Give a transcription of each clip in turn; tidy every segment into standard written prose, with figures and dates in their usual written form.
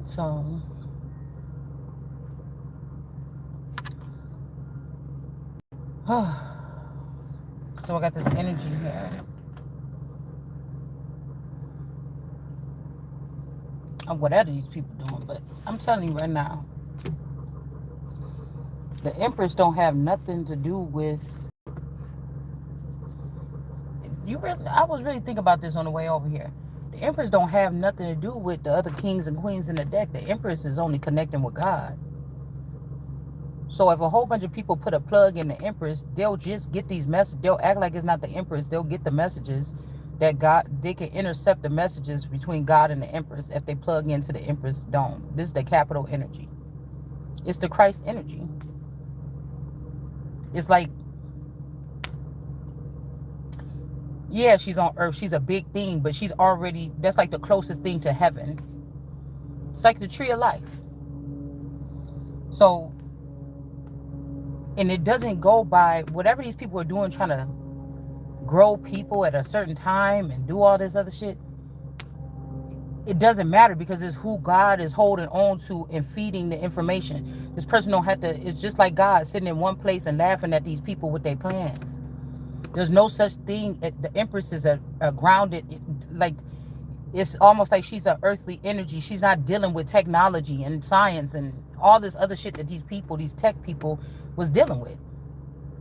So, so I got this energy here of whatever these people doing. But I'm telling you right now, the Empress don't have nothing to do with you. Really, I was really thinking about this on the way over here. The Empress don't have nothing to do with the other kings and queens in the deck. The Empress is only connecting with God. So if a whole bunch of people put a plug in the Empress, they'll just get these messages. They'll act like it's not the Empress. They'll get the messages that God, they can intercept the messages between God and the Empress if they plug into the Empress dome. This is the capital energy. It's the Christ energy. It's like, yeah, she's on earth. She's a big thing, but she's already, that's like the closest thing to heaven. It's like the tree of life. So, and it doesn't go by whatever these people are doing, trying to grow people at a certain time and do all this other shit. It doesn't matter because it's who God is holding on to and feeding the information. This person don't have to, it's just like God sitting in one place and laughing at these people with their plans. There's no such thing. The Empress is a grounded, like, it's almost like she's an earthly energy. She's not dealing with technology and science and all this other shit that these people, these tech people, was dealing with.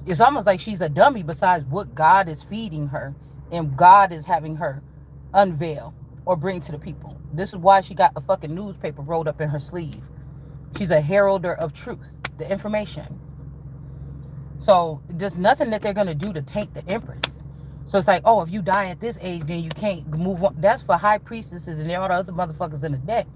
It's almost like she's a dummy besides what God is feeding her and God is having her unveil or bring to the people. This is why she got a fucking newspaper rolled up in her sleeve. She's a heralder of truth, the information. So there's nothing that they're going to do to taint the Empress. So it's like, oh, if you die at this age, then you can't move on. That's for high priestesses and all the other motherfuckers in the deck.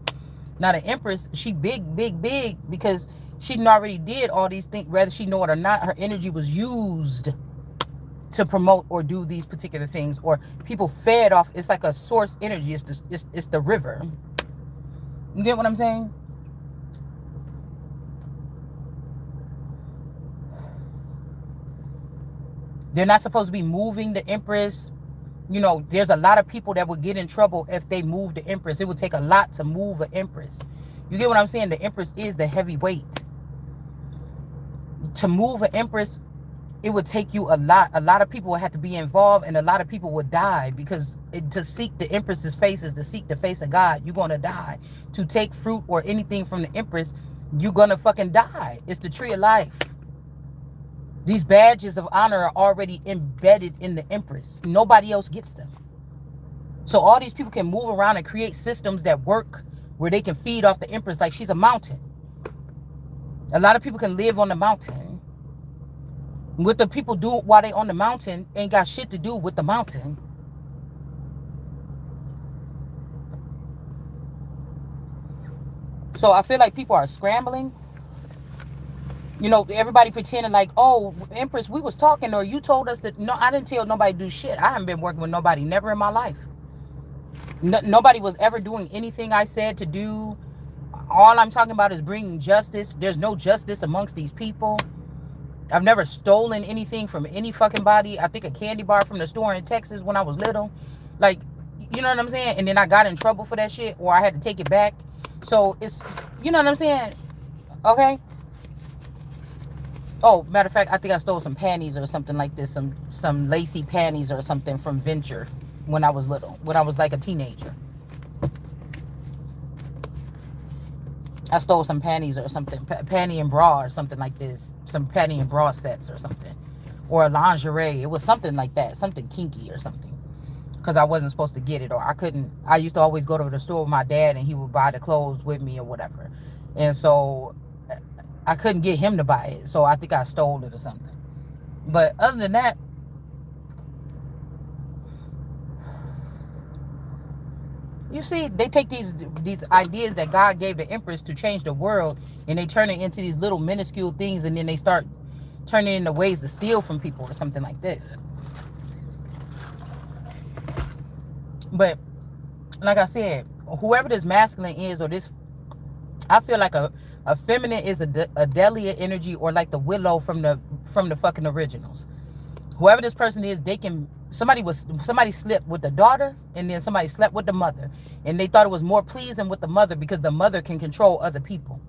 Now the Empress, she big, big, big because she already did all these things. Whether she know it or not, her energy was used to promote or do these particular things. Or people fed off. It's like a source energy. It's the river. You get what I'm saying? They're not supposed to be moving the Empress. You know, there's a lot of people that would get in trouble if they move the Empress. It would take a lot to move an Empress. You get what I'm saying? The Empress is the heavy weight. To move an Empress, it would take you a lot. A lot of people would have to be involved and a lot of people would die because to seek the Empress's face is to seek the face of God. You're going to die. To take fruit or anything from the Empress, you're going to fucking die. It's the tree of life. These badges of honor are already embedded in the Empress. Nobody else gets them. So all these people can move around and create systems that work where they can feed off the Empress like she's a mountain. A lot of people can live on the mountain. What the people do while they on the mountain ain't got shit to do with the mountain. So I feel like people are scrambling. You know, everybody pretending like, oh, Empress, we was talking or you told us that. No, I didn't tell nobody to do shit. I haven't been working with nobody, never in my life. Nobody was ever doing anything I said to do. All I'm talking about is bringing justice. There's no justice amongst these people. I've never stolen anything from any fucking body. I think a candy bar from the store in Texas when I was little. Like, you know what I'm saying? And then I got in trouble for that shit or I had to take it back. So it's, you know what I'm saying? Okay. Oh, matter of fact, I think I stole some panties or something like this. Some lacy panties or something from Venture when I was little. When I was like a teenager. I stole some panties or something. Panty and bra or something like this. Some panty and bra sets or something. Or a lingerie. It was something like that. Something kinky or something. Because I wasn't supposed to get it. Or I couldn't. I used to always go to the store with my dad and he would buy the clothes with me or whatever. And so I couldn't get him to buy it. So I think I stole it or something. But other than that, you see, they take these ideas that God gave the Empress to change the world and they turn it into these little minuscule things and then they start turning it into ways to steal from people or something like this. But like I said, whoever this masculine is or this, I feel like a feminine is a Delia energy or like the willow from the fucking originals. Whoever this person is, they can somebody slept with the daughter, and then somebody slept with the mother, and they thought it was more pleasing with the mother because the mother can control other people.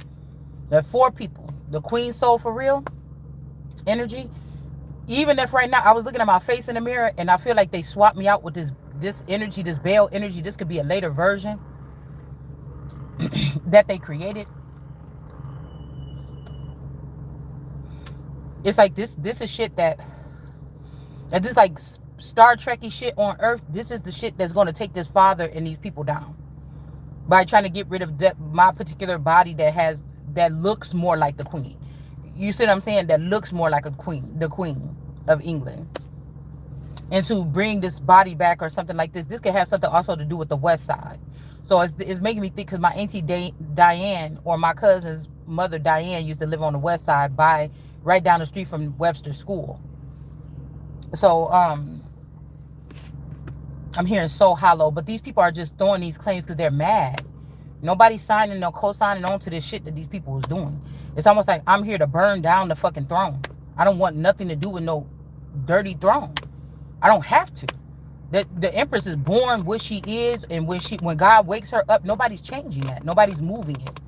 There are 4 people. The queen soul for real energy. Even if right now I was looking at my face in the mirror and I feel like they swapped me out with this energy, this Baal energy. This could be a later version that they created. It's like this is shit that this like Star Trekky shit on Earth. This is the shit that's going to take this father and these people down by trying to get rid of my particular body that looks more like the queen. You see what I'm saying? That looks more like a queen, the queen of England. And to bring this body back or something like this could have something also to do with the West Side. So it's making me think, because my auntie Diane, or my cousin's mother Diane, used to live on the West Side right down the street from Webster School. So I'm hearing so hollow, but these people are just throwing these claims because they're mad. Nobody's signing or co-signing on to this shit that these people is doing. It's almost like I'm here to burn down the fucking throne. I don't want nothing to do with no dirty throne. I don't have to. The Empress is born what she is, and when God wakes her up, nobody's changing that. Nobody's moving it.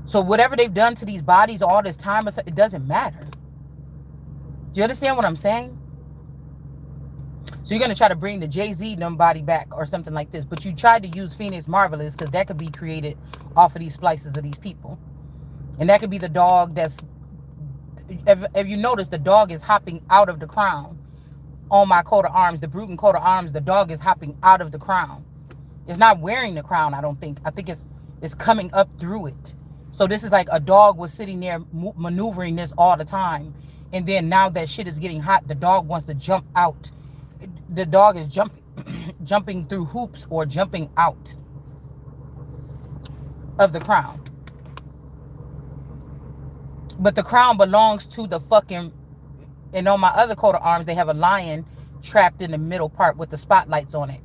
So whatever they've done to these bodies all this time, it doesn't matter. Do you understand what I'm saying? So you're going to try to bring the Jay-Z body back or something like this. But you tried to use Phoenix Marvelous because that could be created off of these splices of these people. And that could be the dog that's... If you notice, the dog is hopping out of the crown. On my coat of arms, the Bruton coat of arms, the dog is hopping out of the crown. It's not wearing the crown, I don't think. I think it's coming up through it. So this is like a dog was sitting there maneuvering this all the time. And then now that shit is getting hot, the dog wants to jump out. The dog is jumping through hoops or jumping out of the crown. But the crown belongs to the fucking... And on my other coat of arms, they have a lion trapped in the middle part with the spotlights on it.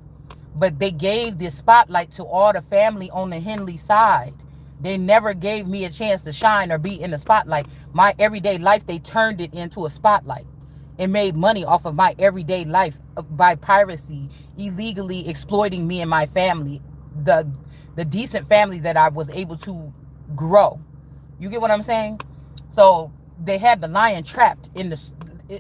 But they gave this spotlight to all the family on the Henley side. They never gave me a chance to shine or be in the spotlight. My everyday life, they turned it into a spotlight and made money off of my everyday life by piracy, illegally exploiting me and my family, the decent family that I was able to grow. You get what I'm saying? So they had the lion trapped in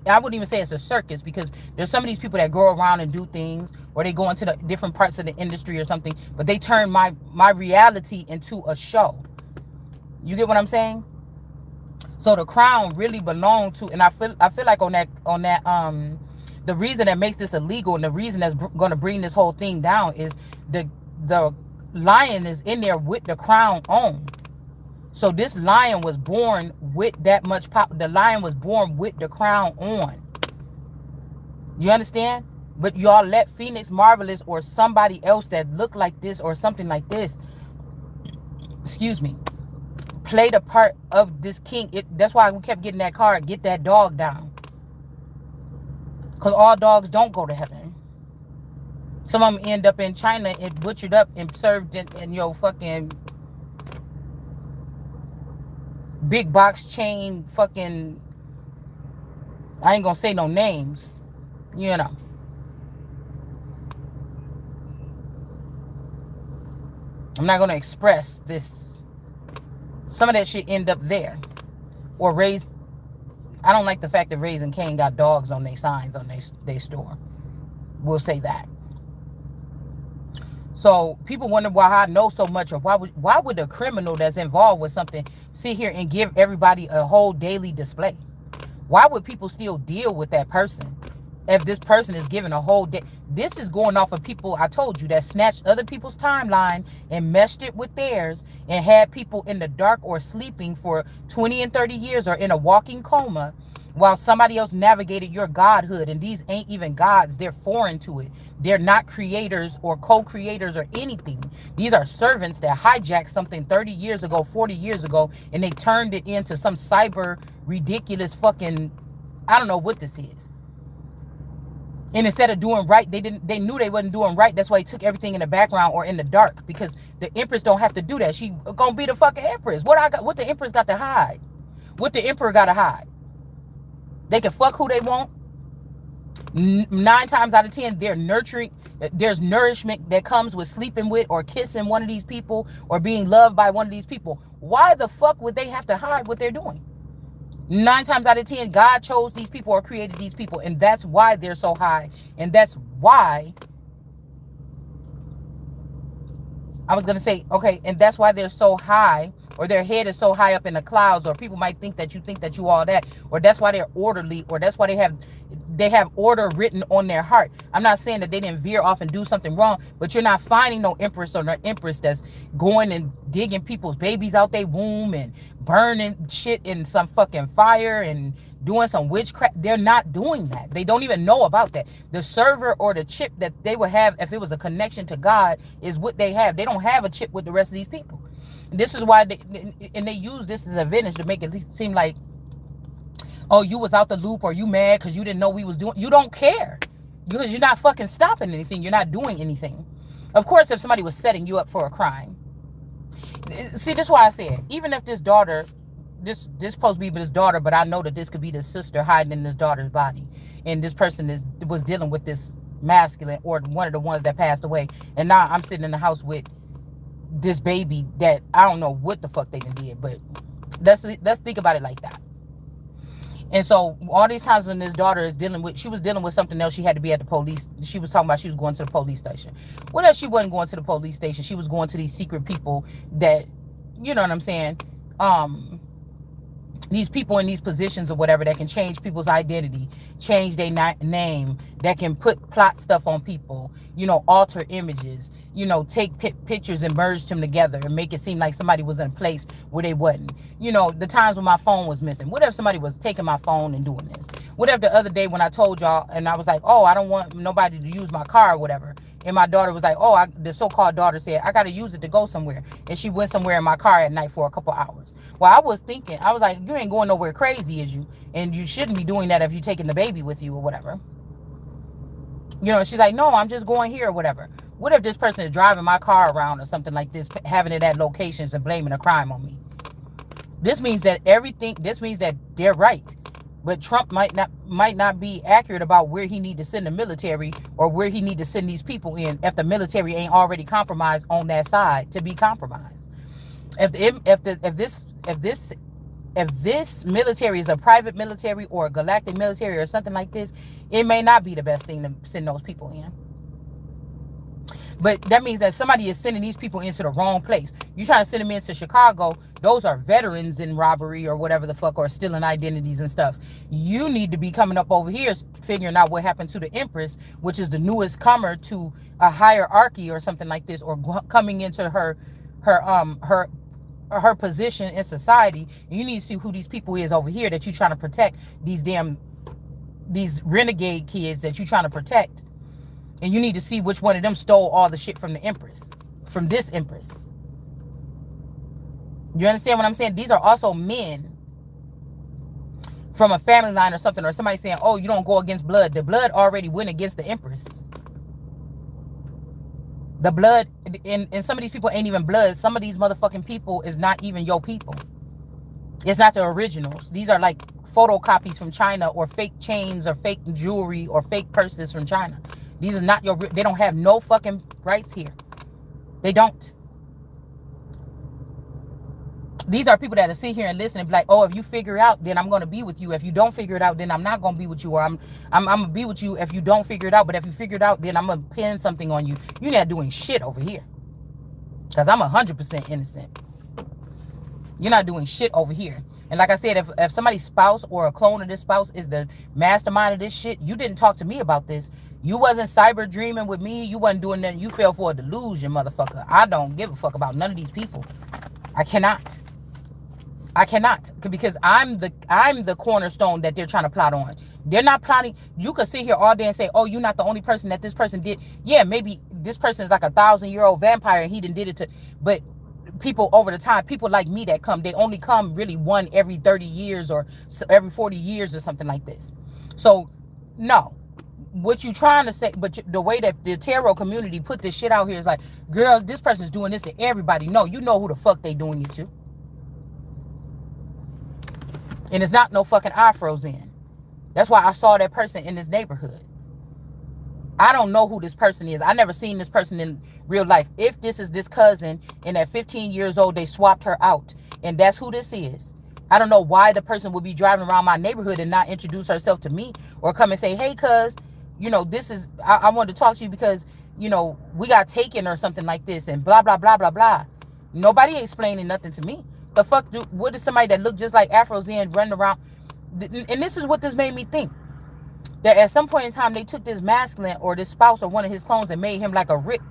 I wouldn't even say it's a circus, because there's some of these people that go around and do things, or they go into the different parts of the industry or something, but they turn my reality into a show. You get what I'm saying? So the crown really belonged to, and I feel like on that the reason that makes this illegal, and the reason that's going to bring this whole thing down, is the lion is in there with the crown on. So this lion was born with that much power. The lion was born with the crown on. You understand? But y'all let Phoenix Marvelous or somebody else that looked like this or something like this, excuse me, play the part of this king. That's why we kept getting that card, get that dog down. Because all dogs don't go to heaven. Some of them end up in China and butchered up and served in your fucking... big box chain fucking... I ain't gonna say no names. You know. I'm not gonna express this. Some of that shit end up there. Or raised... I don't like the fact that Raising Cane got dogs on their signs on their store. We'll say that. So people wonder why I know so much, or why would a criminal that's involved with something sit here and give everybody a whole daily display? Why would people still deal with that person if this person is given a whole day? This is going off of people, I told you, that snatched other people's timeline and meshed it with theirs and had people in the dark or sleeping for 20 and 30 years or in a walking coma while somebody else navigated your godhood. And these ain't even gods. They're foreign to it. They're not creators or co-creators or anything. These are servants that hijacked something 30 years ago, 40 years ago, and they turned it into some cyber ridiculous fucking... I don't know what this is. And instead of doing right, they knew they wasn't doing right. That's why they took everything in the background or in the dark, because the Empress don't have to do that. She gonna be the fucking Empress. What the Empress got to hide? What the Emperor got to hide? They can fuck who they want. Nine times out of 10, they're nurturing. There's nourishment that comes with sleeping with or kissing one of these people or being loved by one of these people. Why the fuck would they have to hide what they're doing? 9 times out of 10, God chose these people or created these people, and that's why they're so high. And that's why I was gonna say, okay, and that's why they're so high, or their head is so high up in the clouds, or people might think that you all that, or that's why they're orderly, or that's why they have order written on their heart. I'm not saying that they didn't veer off and do something wrong, but you're not finding no empress or no empress that's going and digging people's babies out their womb and burning shit in some fucking fire and doing some witchcraft. They're not doing that. They don't even know about that. The server or the chip that they would have if it was a connection to God is what they have. They don't have a chip with the rest of these people. This is why they use this as an advantage to make it seem like, oh, you was out the loop, or you mad because you didn't know we was doing. You don't care because you're not fucking stopping anything. You're not doing anything. Of course, if somebody was setting you up for a crime. See, this is why I said, even if this daughter, this supposed to be this daughter, but I know that this could be the sister hiding in this daughter's body, and this person was dealing with this masculine or one of the ones that passed away, and now I'm sitting in the house with this baby that I don't know what the fuck they did, but let's think about it like that. And so all these times when this daughter is she was dealing with something else, she had to be at the police. She was talking about she was going to the police station. What if she wasn't going to the police station? She was going to these secret people that, you know what I'm saying? These people in these positions or whatever that can change people's identity, change their name, that can plot stuff on people, alter images, take pictures and merge them together and make it seem like somebody was in a place where they wasn't. The times when my phone was missing. What if somebody was taking my phone and doing this? What if the other day when I told y'all and I was like, oh, I don't want nobody to use my car or whatever. And my daughter was like, oh, the so-called daughter said, I got to use it to go somewhere. And she went somewhere in my car at night for a couple hours. Well, I was thinking, I was like, you ain't going nowhere crazy, is you? And you shouldn't be doing that if you're taking the baby with you or whatever. She's like, no, I'm just going here or whatever. What if this person is driving my car around or something like this, having it at locations and blaming a crime on me? This means that they're right. But Trump might not be accurate about where he need to send the military or where he need to send these people in if the military ain't already compromised on that side to be compromised. If this military is a private military or a galactic military or something like this, it may not be the best thing to send those people in. But that means that somebody is sending these people into the wrong place. You trying to send them into Chicago, those are veterans in robbery or whatever the fuck, or stealing identities and stuff. You need to be coming up over here figuring out what happened to the Empress, which is the newest comer to a hierarchy or something like this, or coming into her position in society. You need to see who these people is over here that you trying to protect, these renegade kids that you trying to protect. And you need to see which one of them stole all the shit from the Empress, from this Empress. You understand what I'm saying? These are also men from a family line or something, or somebody saying, oh, you don't go against blood. The blood already went against the Empress. The blood, and some of these people ain't even blood. Some of these motherfucking people is not even your people. It's not the originals. These are like photocopies from China, or fake chains or fake jewelry or fake purses from China. These are not they don't have no fucking rights here. They don't. These are people that sit here and listen and be like, oh, if you figure it out, then I'm going to be with you. If you don't figure it out, then I'm not going to be with you. Or I'm going to be with you if you don't figure it out. But if you figure it out, then I'm going to pin something on you. You're not doing shit over here. Because I'm 100% innocent. You're not doing shit over here. And like I said, if somebody's spouse or a clone of this spouse is the mastermind of this shit, you didn't talk to me about this. You wasn't cyber dreaming with me. You wasn't doing nothing. You fell for a delusion, motherfucker. I don't give a fuck about none of these people. I cannot. Because I'm the cornerstone that they're trying to plot on. They're not plotting. You could sit here all day and say, oh, you're not the only person that this person did. Yeah, maybe this person is like a 1,000-year-old vampire and he done did it to, but people over the time, people like me that come, they only come really one every 30 years or every 40 years or something like this. So no, what you trying to say, but the way that the tarot community put this shit out here is like, girl, this person's doing this to everybody. No, you know who the fuck they doing it to. And it's not no fucking afros in. That's why I saw that person in this neighborhood. I don't know who this person is. I never seen this person in real life. If this is this cousin and at 15 years old, they swapped her out and that's who this is. I don't know why the person would be driving around my neighborhood and not introduce herself to me or come and say, hey, cuz, this is, I wanted to talk to you because, we got taken or something like this and blah, blah, blah, blah, blah. Nobody explaining nothing to me. The fuck, what is somebody that looked just like Afro Zen running around? And this is what this made me think. That at some point in time, they took this masculine or this spouse or one of his clones and made him like a Rick.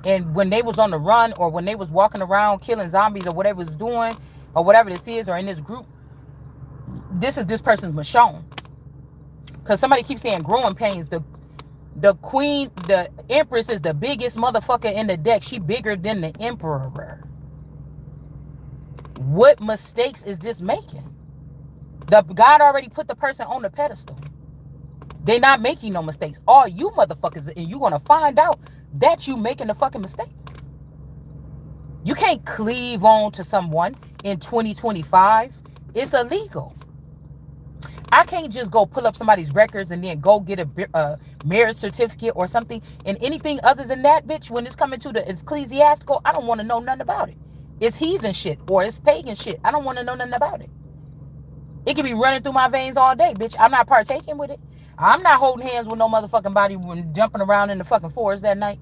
And when they was on the run or when they was walking around killing zombies or whatever was doing or whatever this is or in this group, this is this person's Michonne. Because somebody keeps saying growing pains. The queen, the empress is the biggest motherfucker in the deck. She bigger than the emperor. What mistakes is this making? God already put the person on the pedestal. They not making no mistakes. All you motherfuckers, and you gonna find out that you making a fucking mistake. You can't cleave on to someone in 2025. It's illegal. I can't just go pull up somebody's records and then go get a marriage certificate or something. And anything other than that, bitch, when it's coming to the ecclesiastical, I don't want to know nothing about it. It's heathen shit or it's pagan shit. I don't want to know nothing about it. It can be running through my veins all day, bitch. I'm not partaking with it. I'm not holding hands with no motherfucking body when jumping around in the fucking forest that night.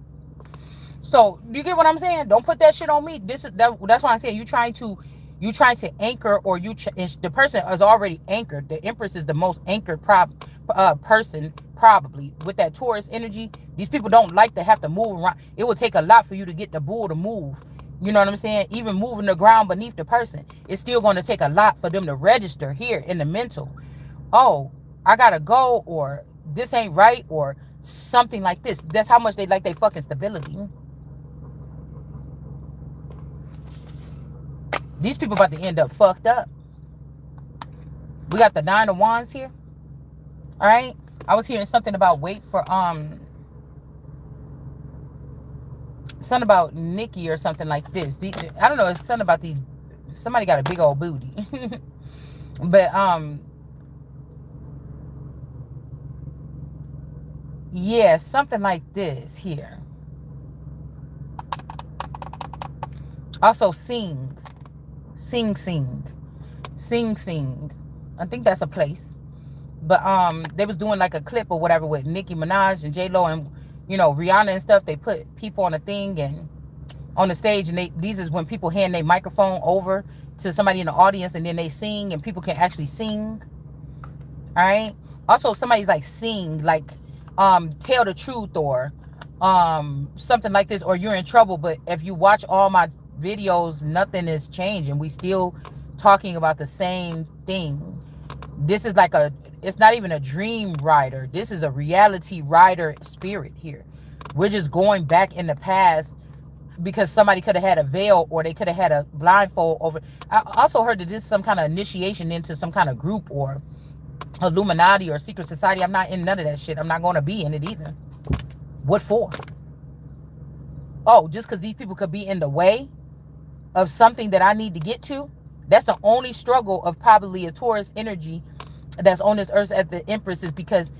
So, do you get what I'm saying? Don't put that shit on me. That's why I'm saying you trying to anchor or the person is already anchored. The Empress is the most anchored person probably with that Taurus energy. These people don't like to have to move around. It would take a lot for you to get the bull to move. You know what I'm saying? Even moving the ground beneath the person, it's still going to take a lot for them to register here in the mental. Oh, I gotta go, or this ain't right, or something like this. That's how much they like their fucking stability. These people about to end up fucked up. We got the 9 of Wands here. All right. I was hearing something about something about Nikki or something like this. I don't know. It's something about these. Somebody got a big old booty. But yeah, something like this here. Also sing. I think that's a place. But they was doing like a clip or whatever with Nicki Minaj and J-Lo and Rihanna and stuff. They put people on a thing and on the stage, and these is when people hand their microphone over to somebody in the audience and then they sing and people can actually sing. All right. Also, somebody's like sing, like tell the truth or something like this, or you're in trouble. But if you watch all my videos, nothing is changing. We still talking about the same thing. This is like it's not even a dream rider. This is a reality rider spirit here. We're just going back in the past because somebody could have had a veil or they could have had a blindfold over. I also heard that this is some kind of initiation into some kind of group or Illuminati or secret society. I'm not in none of that shit. I'm not going to be in it either. What for? Oh, just because these people could be in the way of something that I need to get to. That's the only struggle of probably a Taurus energy that's on this earth at the Empress, is because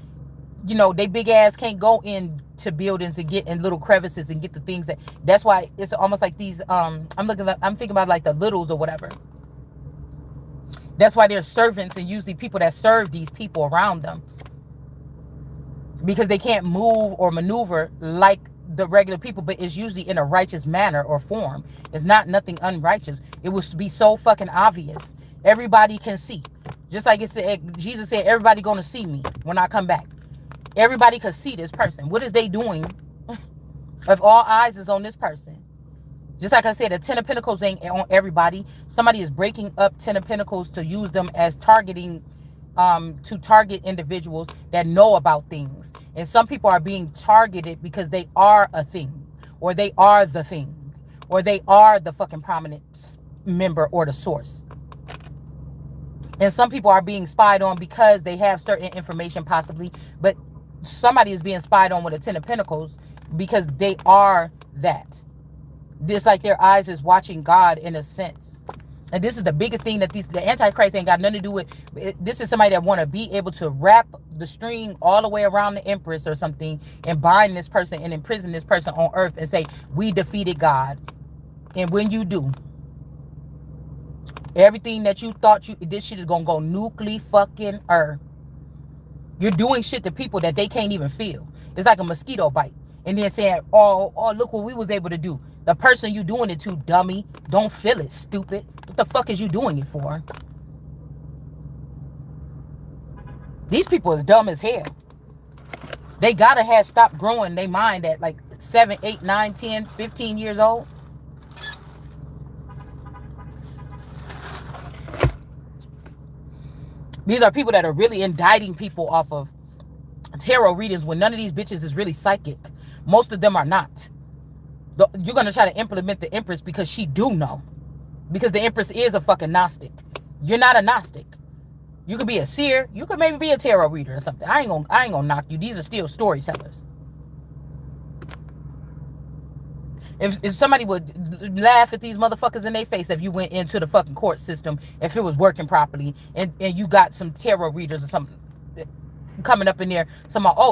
they big ass can't go into buildings and get in little crevices and get the things that's why it's almost like these I'm thinking about like the littles or whatever. That's why they're servants and usually people that serve these people around them, because they can't move or maneuver like the regular people, but it's usually in a righteous manner or form. It's not nothing unrighteous. It would be so fucking obvious. Everybody can see. Just like it said, Jesus said, everybody gonna see me when I come back. Everybody could see this person. What is they doing if all eyes is on this person? Just like I said, the 10 of Pentacles ain't on everybody. Somebody is breaking up 10 of Pentacles to use them as targeting, to target individuals that know about things. And some people are being targeted because they are a thing, or they are the thing, or they are the fucking prominent member or the source. And some people are being spied on because they have certain information possibly, but somebody is being spied on with a 10 of Pentacles because they are that. It's like their eyes is watching God in a sense. And this is the biggest thing that the Antichrist ain't got nothing to do with. This is somebody that want to be able to wrap the string all the way around the Empress or something and bind this person and imprison this person on earth and say, we defeated God. And when you do, everything that you thought this shit is going to go nuclear fucking earth. You're doing shit to people that they can't even feel. It's like a mosquito bite. And then saying, oh, look what we was able to do. The person you doing it to, dummy, don't feel it, stupid. What the fuck is you doing it for? These people is dumb as hell. They gotta have stopped growing their mind at like 7, 8, 9, 10, 15 years old. These are people that are really indicting people off of tarot readings when none of these bitches is really psychic. Most of them are not. You're going to try to implement the Empress because she do know. Because the Empress is a fucking Gnostic. You're not a Gnostic. You could be a seer. You could maybe be a tarot reader or something. I ain't gonna knock you. These are still storytellers. If somebody would laugh at these motherfuckers in their face if you went into the fucking court system, if it was working properly, and you got some tarot readers or something coming up in there,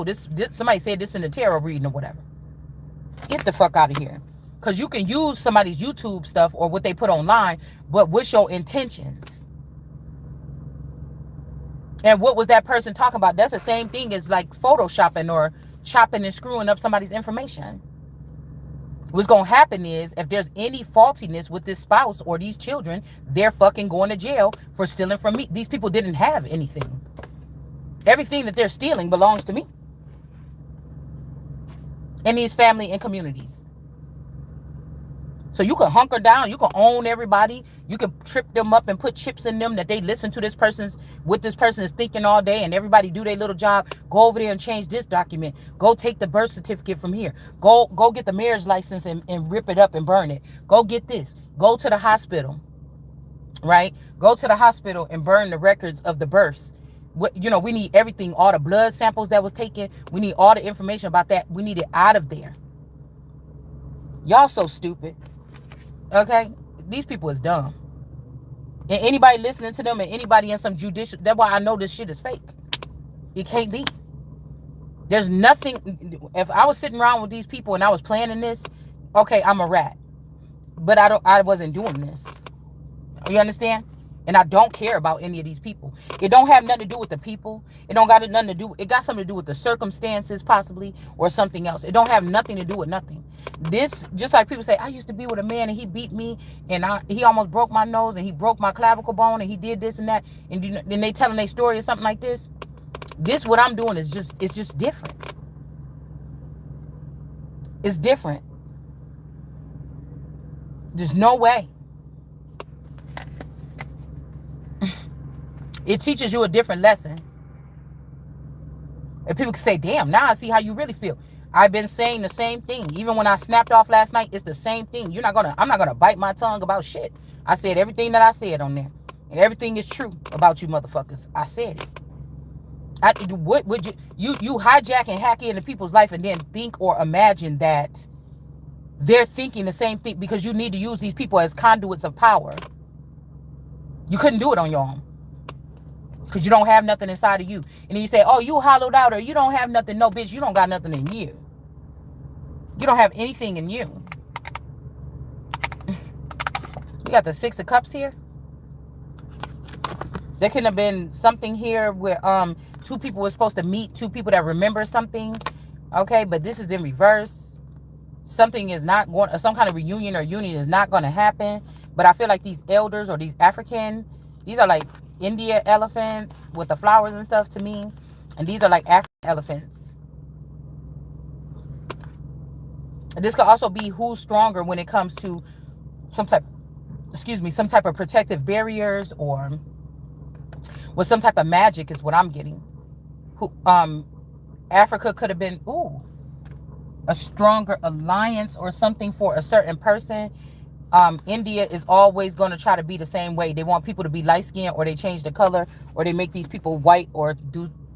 this somebody said this in the tarot reading or whatever. Get the fuck out of here. Because you can use somebody's YouTube stuff or what they put online, but what's your intentions? And what was that person talking about? That's the same thing as like photoshopping or chopping and screwing up somebody's information. What's going to happen is if there's any faultiness with this spouse or these children, they're fucking going to jail for stealing from me. These people didn't have anything. Everything that they're stealing belongs to me. In these family and communities. So you can hunker down. You can own everybody. You can trip them up and put chips in them that they listen to what this person is thinking all day, and everybody do their little job. Go over there and change this document. Go take the birth certificate from here. Go get the marriage license and rip it up and burn it. Go get this. Go to the hospital. Right? Go to the hospital and burn the records of the births. We need everything, all the blood samples that was taken. We need all the information about that. We need it out of there. Y'all so stupid. Okay? These people is dumb. And anybody listening to them and anybody in some judicial, that's why I know this shit is fake. It can't be. There's nothing. If I was sitting around with these people and I was planning this, okay, I'm a rat. But I wasn't doing this. You understand? And I don't care about any of these people. It don't have nothing to do with the people. It don't got nothing to do. It got something to do with the circumstances, possibly, or something else. It don't have nothing to do with nothing. This, just like people say, I used to be with a man and he beat me and he almost broke my nose and he broke my clavicle bone and he did this and that. And then they telling their story or something like this. This, what I'm doing is just different. It's different. There's no way. It teaches you a different lesson. And people can say, damn, now I see how you really feel. I've been saying the same thing. Even when I snapped off last night, it's the same thing. I'm not gonna bite my tongue about shit. I said everything that I said on there. And everything is true about you motherfuckers. I said it. What would you hijack and hack into people's life and then think or imagine that they're thinking the same thing because you need to use these people as conduits of power. You couldn't do it on your own. Because you don't have nothing inside of you. And then you say, oh, you hollowed out or you don't have nothing. No, bitch, you don't got nothing in you. You don't have anything in you. We got the 6 of Cups here. There could have been something here where 2 people were supposed to meet. 2 people that remember something. Okay, but this is in reverse. Something is not going, some kind of reunion or union is not going to happen. But I feel like these elders or these these are like India elephants with the flowers and stuff to me. And these are like African elephants. This could also be who's stronger when it comes to some type of protective barriers or with some type of magic is what I'm getting. Africa could have been, a stronger alliance or something for a certain person. India is always going to try to be the same way. They want people to be light skinned or they change the color or they make these people white or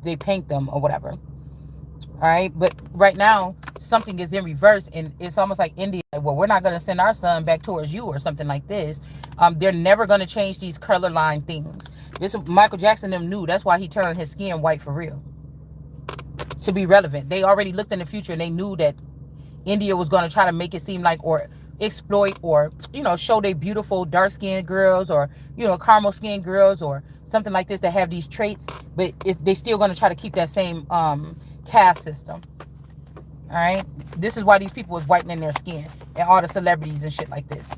they paint them or whatever. All right. But right now, something is in reverse, and it's almost like India, well, we're not going to send our son back towards you or something like this. They're never going to change these color line things. This Michael Jackson them knew. That's why he turned his skin white for real, to be relevant. They already looked in the future, and they knew that India was going to try to make it seem like, or exploit, or, you know, show they beautiful dark skinned girls, or, you know, caramel skinned girls, or something like this that have these traits, but they still going to try to keep that same caste system. All right, this is why these people was whitening their skin, and all the celebrities and shit like this.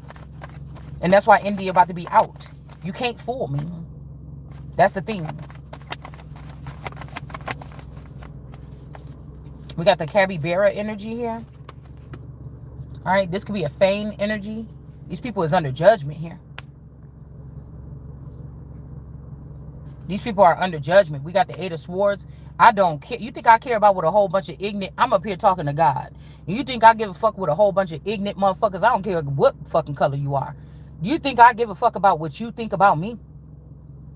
And that's why India about to be out. You can't fool me. That's the thing. We got the capybara energy here. All right, this could be a feign energy. These people is under judgment here. These people are under judgment. We got the Eight of Swords. I don't care. You think I care about what a whole bunch of ignorant... I'm up here talking to God. You think I give a fuck with a whole bunch of ignorant motherfuckers? I don't care what fucking color you are. You think I give a fuck about what you think about me?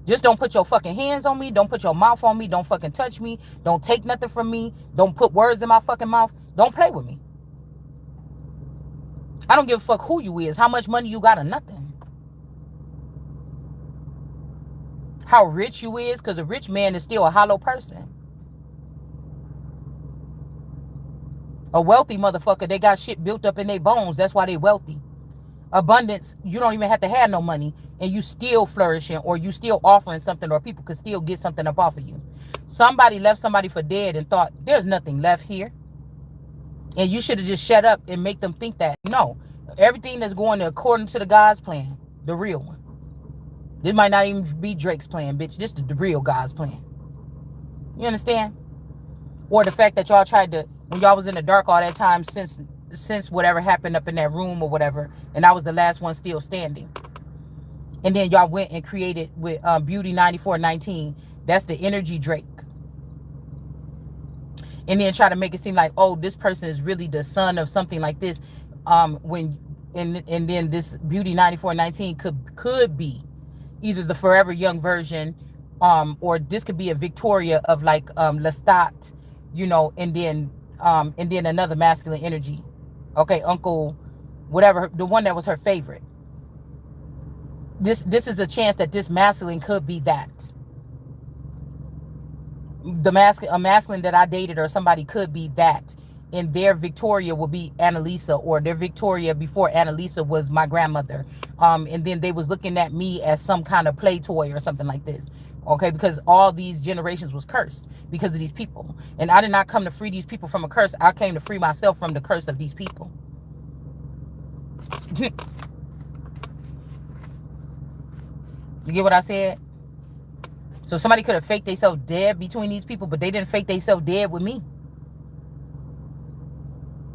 Just don't put your fucking hands on me. Don't put your mouth on me. Don't fucking touch me. Don't take nothing from me. Don't put words in my fucking mouth. Don't play with me. I don't give a fuck who you is, how much money you got, or nothing. How rich you is, because a rich man is still a hollow person. A wealthy motherfucker, they got shit built up in their bones. That's why they wealthy. Abundance, you don't even have to have no money, and you still flourishing, or you still offering something, or people could still get something up off of you. Somebody left somebody for dead and thought, there's nothing left here. And you should have just shut up and make them think that. No, everything that's going according to the God's plan, the real one. This might not even be Drake's plan, bitch. This is the real God's plan. You understand? Or the fact that y'all tried to, when y'all was in the dark all that time since whatever happened up in that room or whatever, and I was the last one still standing. And then y'all went and created with Beauty 9419. That's the energy Drake. And then try to make it seem like, oh, this person is really the son of something like this. And then this Beauty 9419 could be either the Forever Young version, or this could be a Victoria of like Lestat, you know, and then another masculine energy. Okay, Uncle, whatever, the one that was her favorite. This is a chance that this masculine could be that. A masculine that I dated or somebody could be that, and their Victoria will be Annalisa, or their Victoria before Annalisa was my grandmother, and then they was looking at me as some kind of play toy or something like this. Okay, because all these generations was cursed because of these people, and I did not come to free these people from a curse. I came to free myself from the curse of these people. You get what I said? So somebody could have faked themselves dead between these people, but they didn't fake themselves dead with me.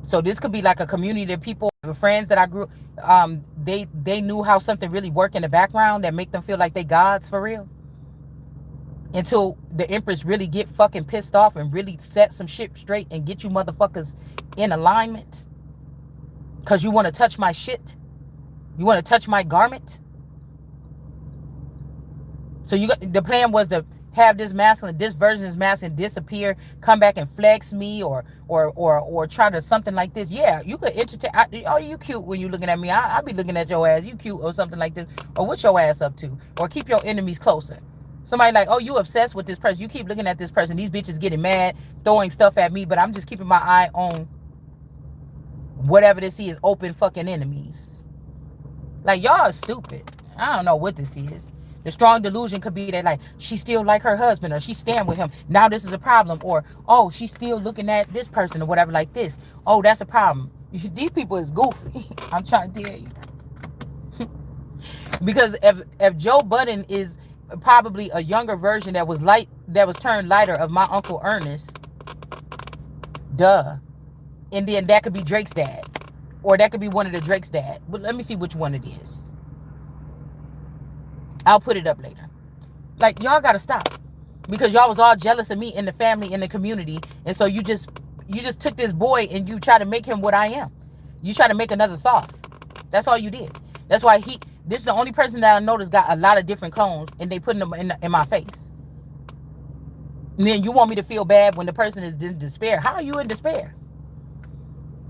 So this could be like a community of people, friends that I grew. They knew how something really worked in the background that make them feel like they gods for real. Until the Empress really get fucking pissed off and really set some shit straight and get you motherfuckers in alignment. Cause you want to touch my shit. You want to touch my garment. So the plan was to have this masculine, this version of this masculine disappear, come back and flex me, or try to something like this. Yeah, you could entertain. Oh, you cute when you looking at me. I'll be looking at your ass. You cute or something like this. Or what your ass up to? Or keep your enemies closer. Somebody like, oh, you obsessed with this person. You keep looking at this person. These bitches getting mad, throwing stuff at me, but I'm just keeping my eye on whatever this is, open fucking enemies. Like, y'all are stupid. I don't know what this is. The strong delusion could be that, like, she still like her husband, or she stand with him. Now this is a problem. Or, oh, she's still looking at this person or whatever like this. Oh, that's a problem. These people is goofy. I'm trying to tell you. Because if Joe Budden is probably a younger version that was turned lighter of my Uncle Ernest, duh. And then that could be Drake's dad. Or that could be one of the Drake's dad. But let me see which one it is. I'll put it up later. Like, y'all gotta stop. Because y'all was all jealous of me in the family, in the community. And so you just took this boy and you try to make him what I am. You try to make another Thoth. That's all you did. That's why this is the only person that I noticed got a lot of different clones, and they putting them in my face. And then you want me to feel bad when the person is in despair. How are you in despair?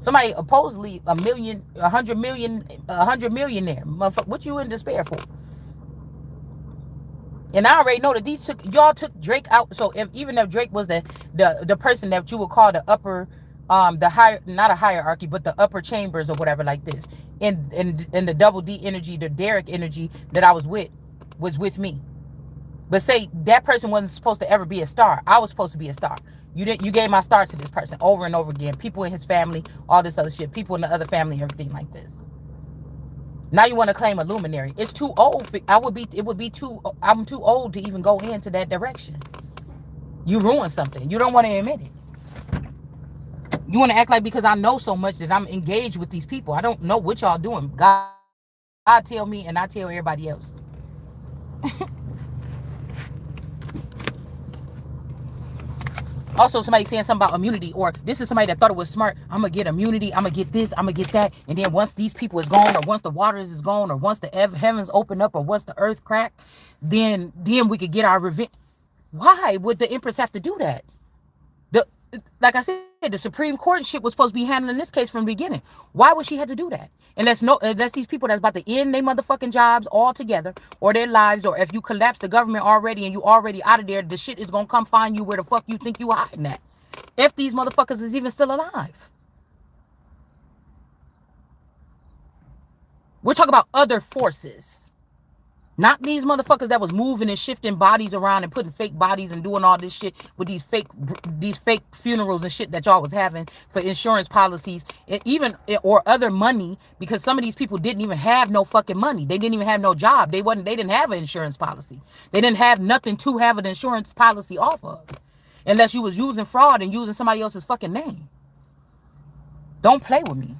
Somebody supposedly a million, 100 million, 100 millionaire. Motherfucker, what you in despair for? And I already know that y'all took Drake out. So even if Drake was the person that you would call the upper, the higher, not a hierarchy, but the upper chambers or whatever like this, in the double D energy, the Derek energy that I was with me. But say that person wasn't supposed to ever be a star. I was supposed to be a star. You gave my star to this person over and over again. People in his family, all this other shit. People in the other family, everything like this. Now you want to claim a luminary. It's too old. I'm too old to even go into that direction. You ruined something. You don't want to admit it. You want to act like because I know so much that I'm engaged with these people. I don't know what y'all doing. God tell me and I tell everybody else. Also, somebody saying something about immunity, or this is somebody that thought it was smart. I'm gonna get immunity. I'm gonna get this. I'm gonna get that. And then once these people is gone, or once the waters is gone, or once the heavens open up, or once the earth crack, then we could get our revenge. Why would the Empress have to do that? The Like I said, the Supreme Court shit was supposed to be handling this case from the beginning. Why would she have to do that? Unless these people that's about to end their motherfucking jobs altogether, or their lives, or if you collapse the government already and you already out of there, the shit is gonna come find you where the fuck you think you hiding at. If these motherfuckers is even still alive. We're talking about other forces. Not these motherfuckers that was moving and shifting bodies around and putting fake bodies and doing all this shit with these fake funerals and shit that y'all was having for insurance policies and even or other money, because some of these people didn't even have no fucking money. They didn't even have no job. They didn't have an insurance policy. They didn't have nothing to have an insurance policy off of, unless you was using fraud and using somebody else's fucking name. Don't play with me.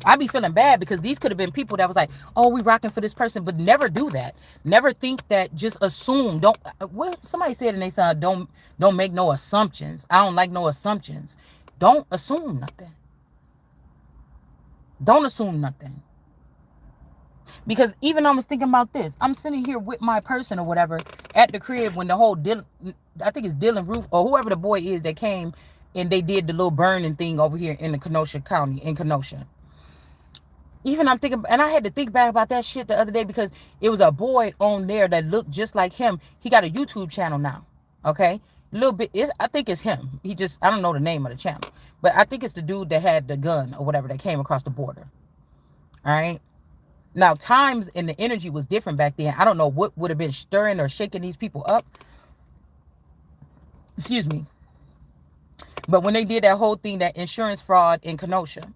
I be feeling bad because these could have been people that was like, oh, we rocking for this person, but never do that. Never think that. Just assume. Don't. Well, somebody said in they son, don't make no assumptions. I don't like no assumptions. Don't assume nothing. Don't assume nothing. Because even I was thinking about this. I'm sitting here with my person or whatever at the crib when the whole I think it's Dylan Roof or whoever the boy is that came and they did the little burning thing over here in the Kenosha County, in Kenosha. Even I'm thinking, and I had to think back about that shit the other day because it was a boy on there that looked just like him. He got a YouTube channel now. Okay. A little bit, I think it's him. I don't know the name of the channel, but I think it's the dude that had the gun or whatever that came across the border. All right. Now, times and the energy was different back then. I don't know what would have been stirring or shaking these people up. Excuse me. But when they did that whole thing, that insurance fraud in Kenosha,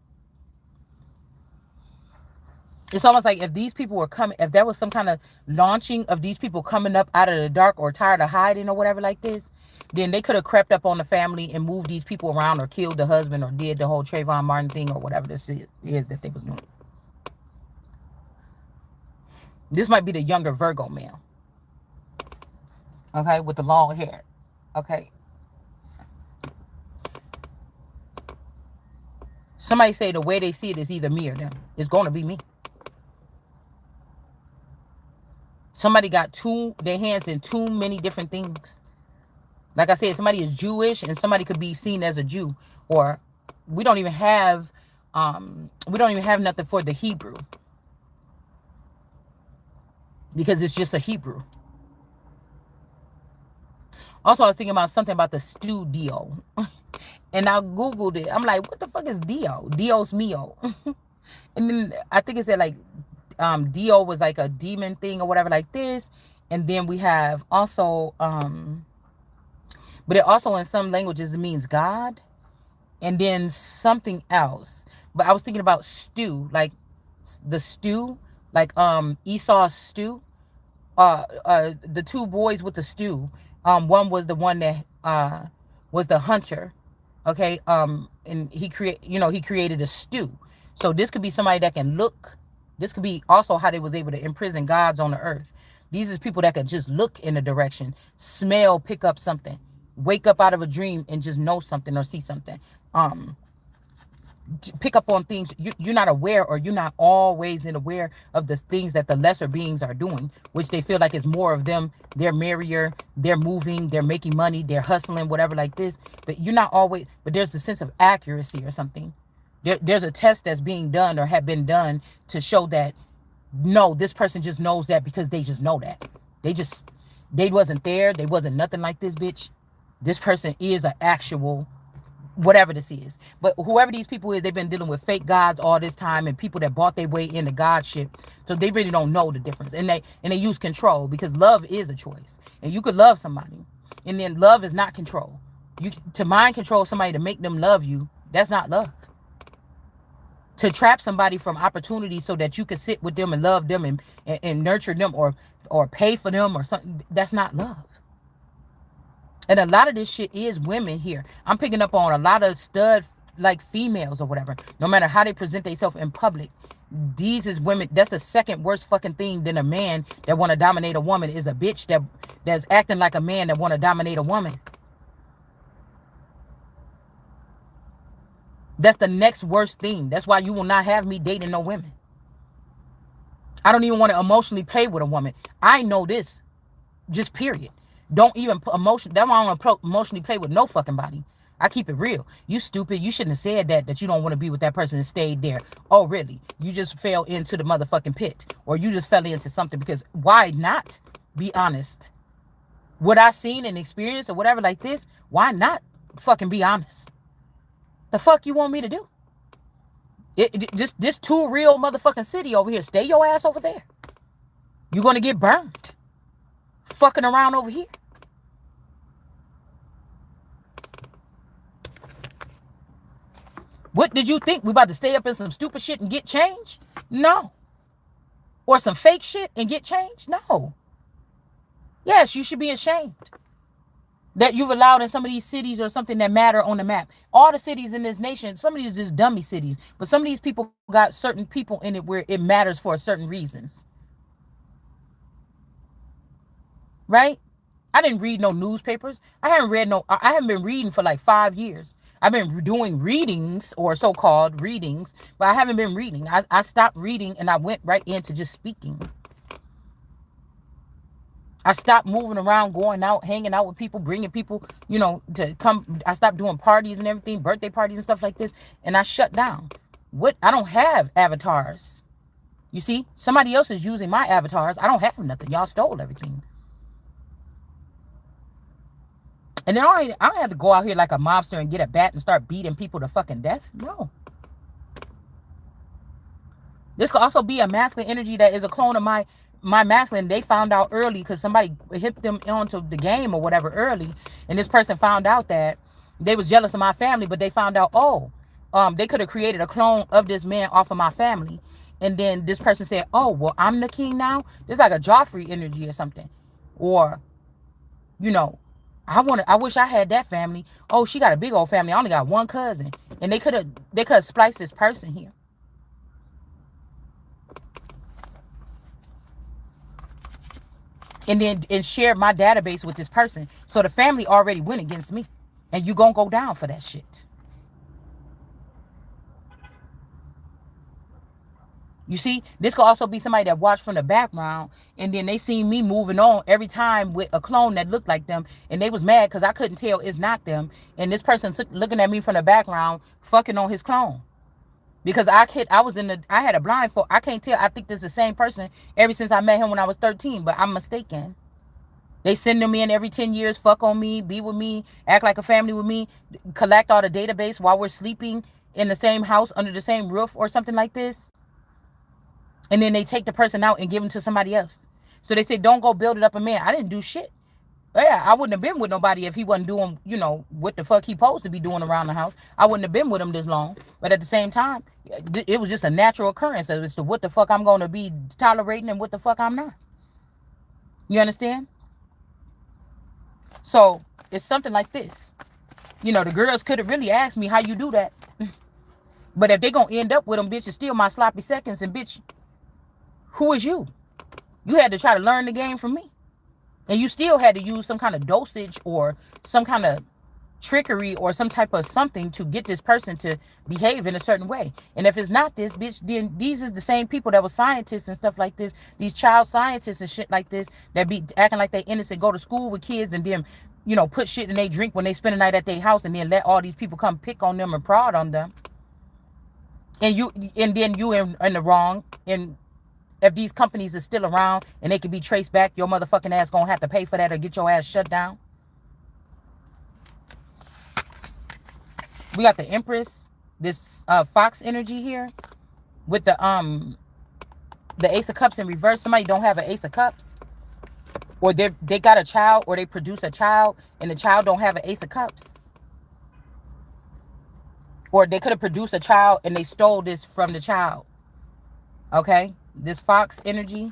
it's almost like if these people were coming, if there was some kind of launching of these people coming up out of the dark or tired of hiding or whatever like this, then they could have crept up on the family and moved these people around or killed the husband or did the whole Trayvon Martin thing or whatever this is that they was doing. This might be the younger Virgo male. Okay, with the long hair. Okay. Somebody say the way they see it is either me or them. It's going to be me. Somebody got their hands in too many different things. Like I said, somebody is Jewish and somebody could be seen as a Jew. Or we don't even have nothing for the Hebrew. Because it's just a Hebrew. Also, I was thinking about something about the studio. And I Googled it. I'm like, what the fuck is Dio? Dios mio. And then I think it said like Dio was like a demon thing or whatever like this. And then we have also but it also in some languages it means God. And then something else. But I was thinking about stew, like the stew, like Esau's stew. The two boys with the stew. One was the one that was the hunter. Okay, and he created a stew. So this could be somebody that can look. This could be also how they was able to imprison gods on the earth. These are people that could just look in a direction, smell, pick up something, wake up out of a dream and just know something or see something. pick up on things. You're not aware, or you're not always aware of the things that the lesser beings are doing, which they feel like is more of them. They're merrier, they're moving, they're making money, they're hustling, whatever like this. But you're not always, but there's a sense of accuracy or something. There's a test that's being done or have been done to show that, no, this person just knows that because they just know that. They wasn't there. They wasn't nothing like this, bitch. This person is an actual whatever this is. But whoever these people is, they've been dealing with fake gods all this time, and people that bought their way into godship. So they really don't know the difference. And they use control, because love is a choice. And you could love somebody, and then love is not control. You to mind control somebody to make them love you, that's not love. To trap somebody from opportunities so that you can sit with them and love them and nurture them, or pay for them or something, that's not love. And a lot of this shit is women here. I'm picking up on a lot of stud like females or whatever. No matter how they present themselves in public, these is women. That's the second worst fucking thing than a man that want to dominate a woman, is a bitch that's acting like a man that want to dominate a woman. That's the next worst thing. That's why you will not have me dating no women. I don't even want to emotionally play with a woman. I know this. Just period. Don't even put emotion. That's why I don't want to emotionally play with no fucking body. I keep it real. You stupid. You shouldn't have said that you don't want to be with that person and stayed there. Oh, really? You just fell into the motherfucking pit. Or you just fell into something. Because why not be honest? What I seen and experienced or whatever like this, why not fucking be honest? The fuck you want me to do? This too real motherfucking city over here. Stay your ass over there. You're going to get burned. Fucking around over here. What did you think? We about to stay up in some stupid shit and get change? No. Or some fake shit and get change? No. Yes, you should be ashamed that you've allowed in some of these cities or something that matter on the map. All the cities in this nation, some of these just dummy cities, but some of these people got certain people in it where it matters for certain reasons. Right? I didn't read no newspapers. I haven't been reading for like 5 years. I've been doing readings, or so-called readings, but I haven't been reading. I stopped reading and I went right into just speaking. I stopped moving around, going out, hanging out with people, bringing people, to come. I stopped doing parties and everything, birthday parties and stuff like this, and I shut down. I don't have avatars. You see, somebody else is using my avatars. I don't have nothing. Y'all stole everything. And then I don't have to go out here like a mobster and get a bat and start beating people to fucking death. No. This could also be a masculine energy that is a clone of my masculine. They found out early because somebody hit them onto the game or whatever early, and this person found out that they was jealous of my family, but they found out, they could have created a clone of this man off of my family. And then this person said, oh, well, I'm the king now. It's like a Joffrey energy or something. Or, I wish I had that family. Oh, she got a big old family. I only got one cousin. And they could have spliced this person here. And shared my database with this person. So the family already went against me. And you gonna go down for that shit. You see, this could also be somebody that watched from the background, and then they seen me moving on every time with a clone that looked like them, and they was mad because I couldn't tell it's not them. And this person looking at me from the background, fucking on his clone. Because I had a blindfold. I can't tell. I think this is the same person ever since I met him when I was 13, but I'm mistaken. They send them in every 10 years, fuck on me, be with me, act like a family with me, collect all the database while we're sleeping in the same house under the same roof or something like this. And then they take the person out and give them to somebody else. So they said, don't go build it up a man. I didn't do shit. Yeah, I wouldn't have been with nobody if he wasn't doing, what the fuck he supposed to be doing around the house. I wouldn't have been with him this long. But at the same time, it was just a natural occurrence as to what the fuck I'm going to be tolerating and what the fuck I'm not. You understand? So it's something like this. The girls could have really asked me how you do that. But if they going to end up with them, bitch, and steal my sloppy seconds, and bitch, who is you? You had to try to learn the game from me. And you still had to use some kind of dosage or some kind of trickery or some type of something to get this person to behave in a certain way. And if it's not this bitch, then these is the same people that were scientists and stuff like this, these child scientists and shit like this, that be acting like they innocent, go to school with kids and then, you know, put shit in they drink when they spend the night at their house, and then let all these people come pick on them and prod on them. And then you in the wrong. And if these companies are still around and they can be traced back, your motherfucking ass gonna have to pay for that or get your ass shut down. We got the Empress, this Fox energy here with the Ace of Cups in reverse. Somebody don't have an Ace of Cups, or they got a child, or they produce a child and the child don't have an Ace of Cups, or they could have produced a child and they stole this from the child. Okay, this Fox energy,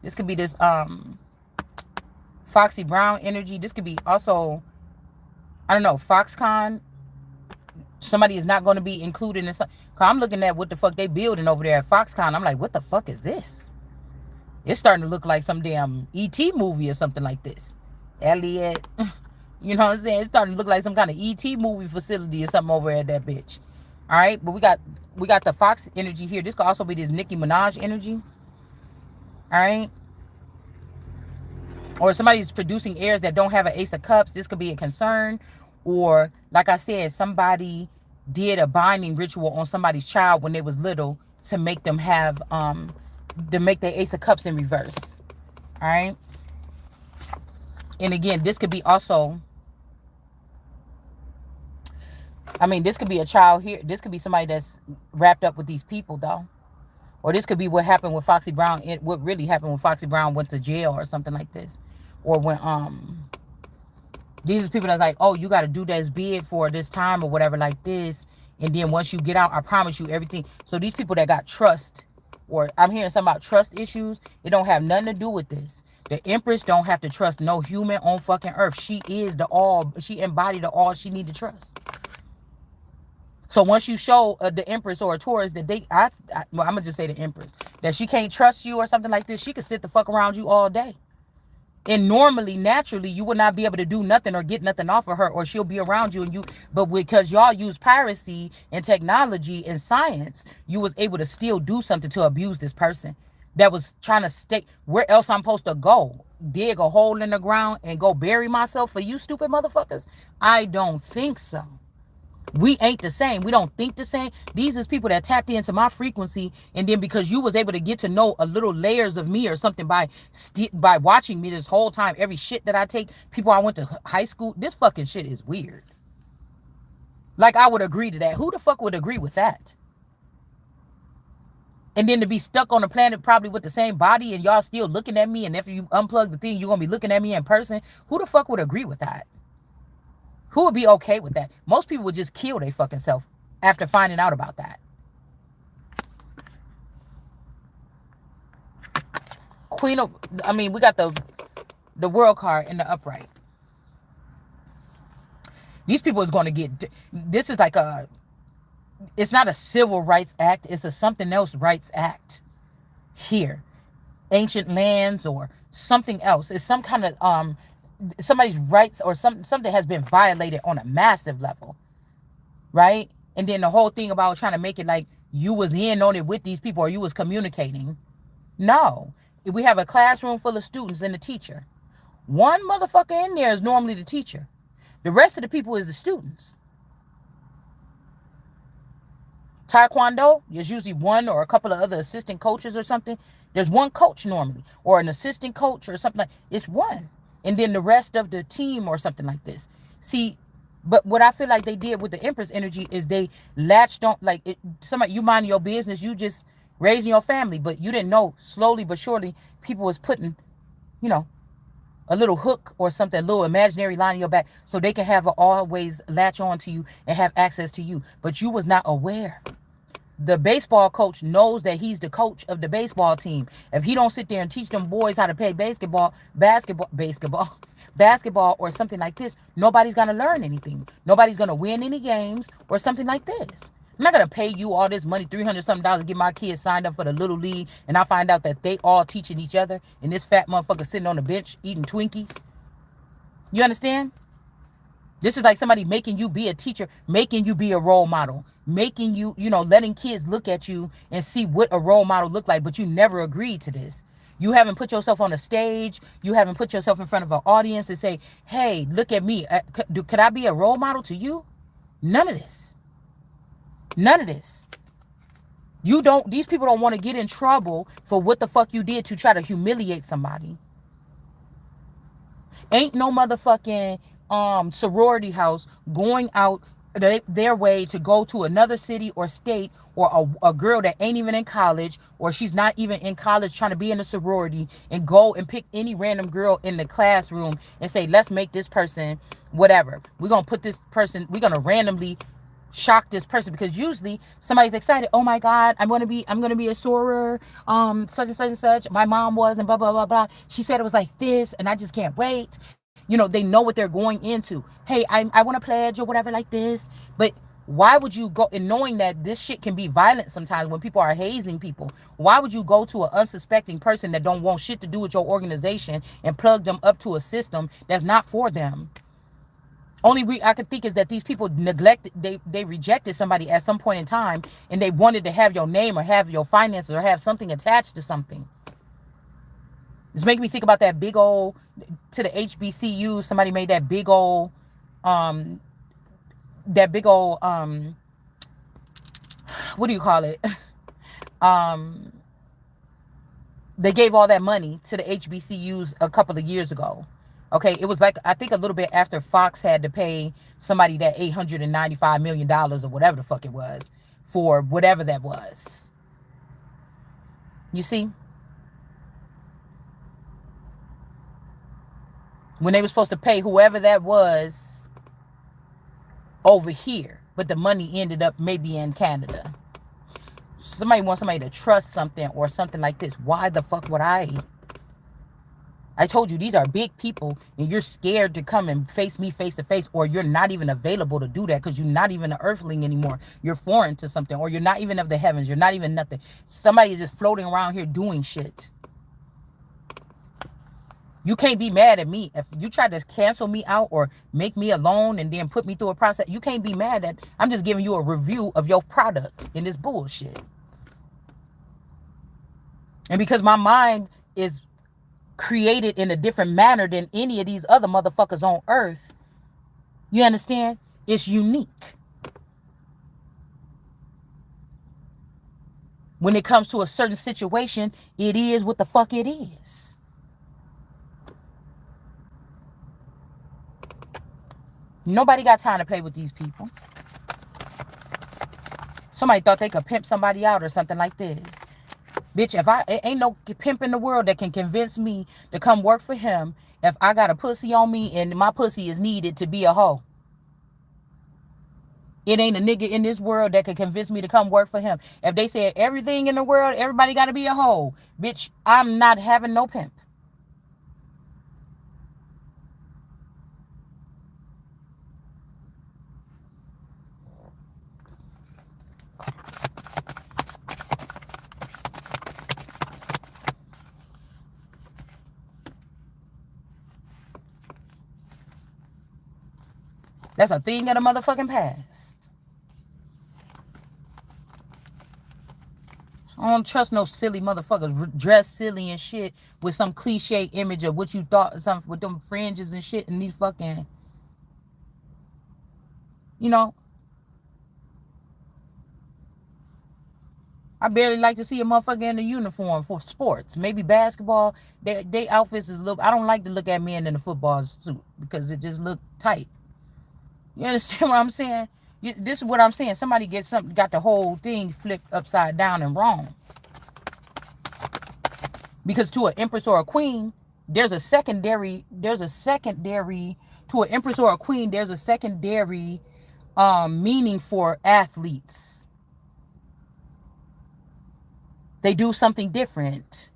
this could be this Foxy Brown energy. This could be also, I don't know, Foxconn. Somebody is not going to be included in something. I'm looking at what the fuck they building over there at Foxconn. I'm like, what the fuck is this? It's starting to look like some damn E.T. movie or something like this. Elliot, you know what I'm saying? It's starting to look like some kind of E.T. movie facility or something over at that bitch. All right, but we got the Fox energy here. This could also be this Nicki Minaj energy. All right. Or somebody's producing heirs that don't have an Ace of Cups. This could be a concern. Or, like I said, somebody did a binding ritual on somebody's child when they was little to make them have, to make their Ace of Cups in reverse. All right. And again, this could be also, I mean, this could be a child here. This could be somebody that's wrapped up with these people, though. Or this could be what happened with Foxy Brown. What really happened when Foxy Brown went to jail or something like this. Or when, these are people that's like, oh, you got to do this bid for this time or whatever like this. And then once you get out, I promise you everything. So these people that got trust, or I'm hearing something about trust issues, it don't have nothing to do with this. The Empress don't have to trust no human on fucking earth. She is the all. She embodied the all she need to trust. So once you show the Empress or a Taurus that well, I'm going to just say the Empress, that she can't trust you or something like this, she could sit the fuck around you all day. And normally, naturally, you would not be able to do nothing or get nothing off of her, or she'll be around you. But because y'all use piracy and technology and science, you was able to still do something to abuse this person that was trying to stay. Where else I'm supposed to go? Dig a hole in the ground and go bury myself for you stupid motherfuckers? I don't think so. We ain't the same. We don't think the same. These is people that tapped into my frequency, and then because you was able to get to know a little layers of me or something by watching me this whole time, every shit that I take, people I went to high school, this fucking shit is weird. Like, I would agree to that. Who the fuck would agree with that? And then to be stuck on the planet probably with the same body and y'all still looking at me, and if you unplug the thing, you're going to be looking at me in person. Who the fuck would agree with that? Who would be okay with that? Most people would just kill their fucking self after finding out about that. We got the World card in the upright. These people is going to get, this is like it's not a civil rights act. It's a something else rights act here. Ancient lands or something else. It's some kind of, somebody's rights or something has been violated on a massive level, right? And then the whole thing about trying to make it like you was in on it with these people or you was communicating. No, if we have a classroom full of students and a teacher, one motherfucker in there is normally the teacher. The rest of the people is the students. Taekwondo, there's usually one or a couple of other assistant coaches or something. There's one coach normally, or an assistant coach or something like, it's one. And then the rest of the team or something like this. See, but what I feel like they did with the Empress energy is they latched on, like, somebody, you mind your business, you just raising your family, but you didn't know, slowly but surely, people was putting, you know, a little hook or something, a little imaginary line in your back so they can have always latch on to you and have access to you. But you was not aware. The baseball coach knows that he's the coach of the baseball team. If he don't sit there and teach them boys how to play basketball or something like this, nobody's going to learn anything. Nobody's going to win any games or something like this. I'm not going to pay you all this money, $300 something to get my kids signed up for the little league, and I find out that they all teaching each other and this fat motherfucker sitting on the bench eating Twinkies. You understand? This is like somebody making you be a teacher, making you be a role model, making you, letting kids look at you and see what a role model look like, but you never agreed to this. You haven't put yourself on a stage. You haven't put yourself in front of an audience and say, hey, look at me. Could I be a role model to you? None of this. None of this. These people don't want to get in trouble for what the fuck you did to try to humiliate somebody. Ain't no motherfucking sorority house going out their way to go to another city or state, or a girl that ain't even in college, or she's not even in college trying to be in a sorority, and go and pick any random girl in the classroom and say, let's make this person whatever. We're going to put this person, we're going to randomly shock this person, because usually somebody's excited. Oh my God, I'm gonna be a soror, such and such and such. My mom was, and blah blah blah blah. She said it was like this, and I just can't wait. They know what they're going into. Hey, I want to pledge or whatever like this. But why would you go, and knowing that this shit can be violent sometimes when people are hazing people? Why would you go to an unsuspecting person that don't want shit to do with your organization and plug them up to a system that's not for them? Only I could think is that these people they rejected somebody at some point in time, and they wanted to have your name or have your finances or have something attached to something. It's making me think about that big old, to the HBCU, somebody made that big old, what do you call it? They gave all that money to the HBCUs a couple of years ago. Okay, it was like, I think a little bit after Fox had to pay somebody that $895 million or whatever the fuck it was for whatever that was. You see? When they were supposed to pay whoever that was over here, but the money ended up maybe in Canada. Somebody wants somebody to trust something or something like this. Why the fuck would I told you, these are big people, and you're scared to come and face me face to face, or you're not even available to do that because you're not even an earthling anymore. You're foreign to something, or you're not even of the heavens. You're not even nothing. Somebody is just floating around here doing shit. You can't be mad at me. If you try to cancel me out or make me alone and then put me through a process, you can't be mad at. I'm just giving you a review of your product in this bullshit. And because my mind is created in a different manner than any of these other motherfuckers on earth, you understand? It's unique. When it comes to a certain situation, it is what the fuck it is. Nobody got time to play with these people. Somebody thought they could pimp somebody out or something like this. Bitch, it ain't no pimp in the world that can convince me to come work for him if I got a pussy on me and my pussy is needed to be a hoe. It ain't a nigga in this world that can convince me to come work for him. If they said everything in the world, everybody got to be a hoe, bitch, I'm not having no pimp. That's a thing of the motherfucking past. I don't trust no silly motherfuckers dressed silly and shit with some cliche image of what you thought, something with them fringes and shit and these fucking, I barely like to see a motherfucker in a uniform for sports. Maybe basketball, they outfits is a little, I don't like to look at men in a football suit because it just look tight. You understand what I'm saying? This is what I'm saying. Somebody got the whole thing flipped upside down and wrong. Because to an empress or a queen, to an empress or a queen, there's a secondary meaning for athletes. They do something different.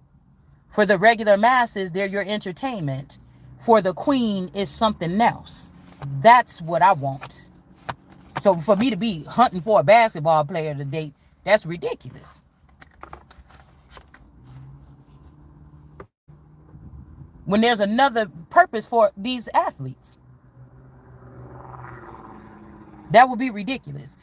For the regular masses, they're your entertainment. For the queen, it's something else. That's what I want. So for me to be hunting for a basketball player to date, that's ridiculous. When there's another purpose for these athletes. That would be ridiculous.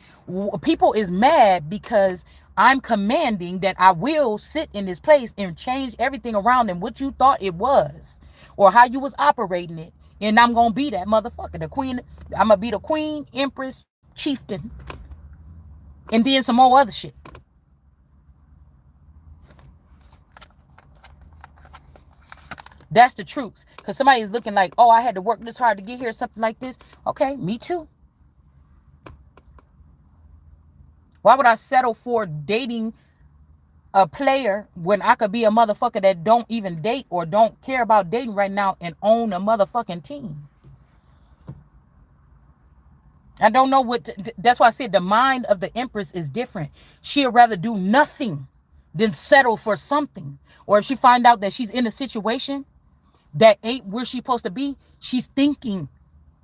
People is mad because I'm commanding that I will sit in this place and change everything around them what you thought it was or how you was operating it. And I'm going to be that motherfucker. The queen. I'm going to be the queen, empress, chieftain, and then some more other shit. That's the truth. Because somebody's looking like, oh, I had to work this hard to get here, something like this. Okay, me too. Why would I settle for dating a player when I could be a motherfucker that don't even date or don't care about dating right now and own a motherfucking team? I don't know what, that's why I said the mind of the Empress is different. She'll rather do nothing than settle for something. Or if she find out that she's in a situation that ain't where she's supposed to be, she's thinking,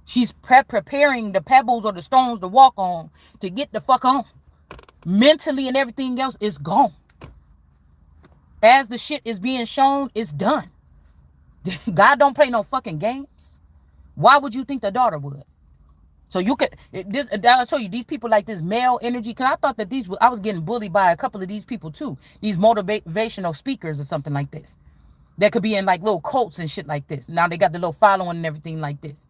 she's preparing the pebbles or the stones to walk on to get the fuck on. Mentally and everything else is gone. As the shit is being shown, it's done. God don't play no fucking games. Why would you think the daughter would? So you could, I'll show you these people like this male energy. Cause I thought that I was getting bullied by a couple of these people too. These motivational speakers or something like this. That could be in like little cults and shit like this. Now they got the little following and everything like this.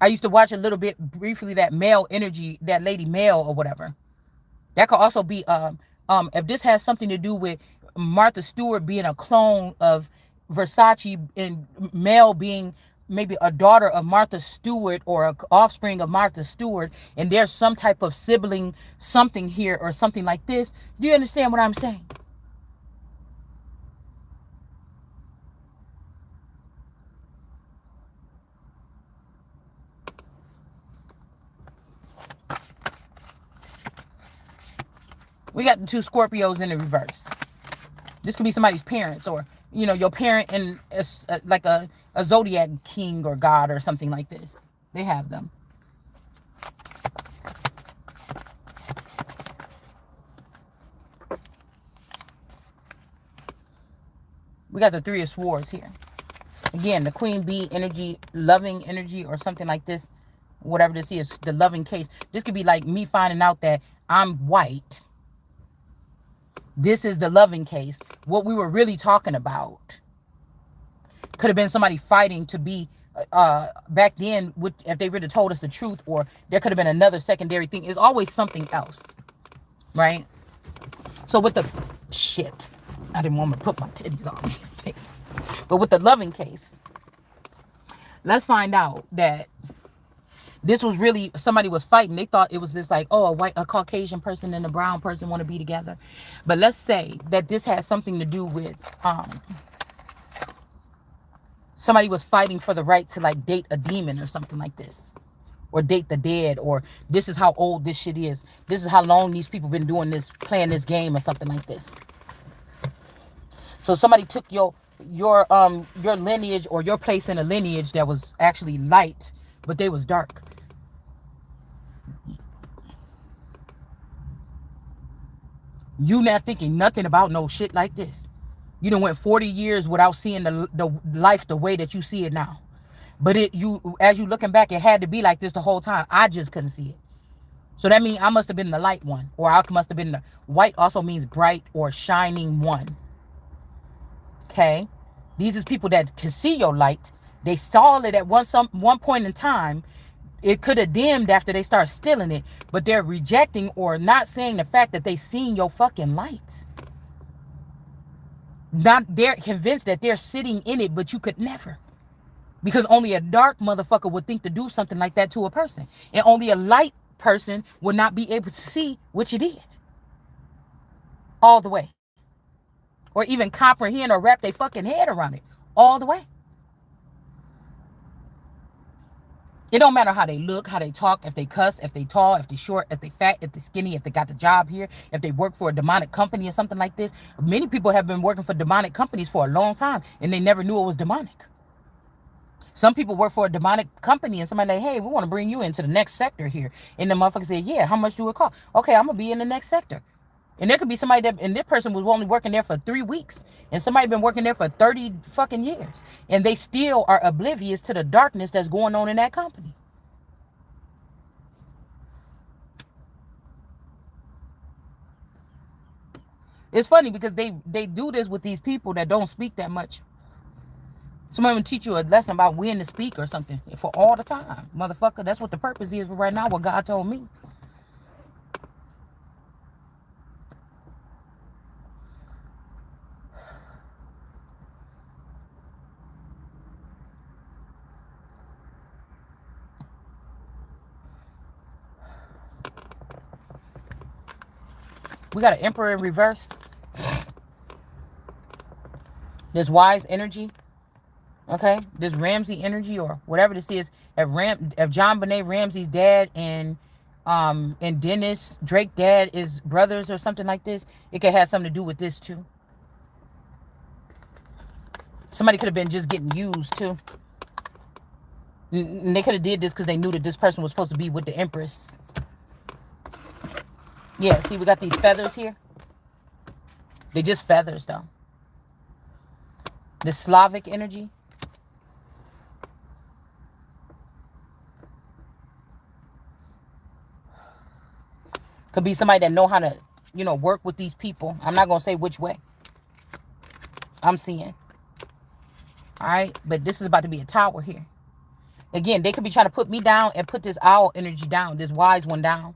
I used to watch a little bit briefly that male energy, that lady male or whatever. That could also be, if this has something to do with Martha Stewart being a clone of Versace and male being maybe a daughter of Martha Stewart or an offspring of Martha Stewart, and there's some type of sibling something here or something like this. Do you understand what I'm saying? We got the two Scorpios in the reverse. This could be somebody's parents or, you know, your parent and like a zodiac king or god or something like this. They have them. We got the Three of Swords here. Again, the Queen Bee energy, loving energy or something like this. Whatever this is, the loving case. This could be like me finding out that I'm white. This is the loving case. What we were really talking about could have been somebody fighting to be back then if they really told us the truth, or there could have been another secondary thing. It's always something else, right? So with the shit, I didn't want to put my titties on my face, but with the loving case, let's find out that this was really somebody was fighting. They thought it was just like, oh, a Caucasian person and a brown person want to be together. But let's say that this has something to do with somebody was fighting for the right to like date a demon or something like this, or date the dead, or this is how old this shit is. This is how long these people been doing this, playing this game or something like this. So somebody took your lineage or your place in a lineage that was actually light, but they was dark. You not thinking nothing about no shit like this. You done went 40 years without seeing the life the way that you see it now. But as you looking back, it had to be like this the whole time. I just couldn't see it. So that means I must have been the light one, or I must have been the white. Also means bright or shining one. Okay, these is people that can see your light. They saw it at one point in time. It could have dimmed after they start stealing it, but they're rejecting or not saying the fact that they seen your fucking lights. They're convinced that they're sitting in it, but you could never. Because only a dark motherfucker would think to do something like that to a person. And only a light person would not be able to see what you did. All the way. Or even comprehend or wrap their fucking head around it. All the way. It don't matter how they look, how they talk, if they cuss, if they tall, if they short, if they fat, if they skinny, if they got the job here, if they work for a demonic company or something like this. Many people have been working for demonic companies for a long time and they never knew it was demonic. Some people work for a demonic company and somebody like, hey, we want to bring you into the next sector here. And the motherfucker said, yeah, how much do it cost? Okay, I'm going to be in the next sector. And there could be somebody and this person was only working there for 3 weeks. And somebody been working there for 30 fucking years. And they still are oblivious to the darkness that's going on in that company. It's funny because they do this with these people that don't speak that much. Somebody will teach you a lesson about when to speak or something for all the time. Motherfucker, that's what the purpose is right now, what God told me. We got an Emperor in reverse. This wise energy. Okay, this Ramsey energy or whatever this is. If John Benet Ramsey's dad and Dennis Drake dad is brothers or something like this, it could have something to do with this too. Somebody could have been just getting used too. And they could have did this because they knew that this person was supposed to be with the Empress. Yeah, see, we got these feathers here. They just feathers though. This Slavic energy. Could be somebody that know how to, work with these people. I'm not going to say which way. I'm seeing. All right. But this is about to be a tower here. Again, they could be trying to put me down and put this owl energy down. This wise one down.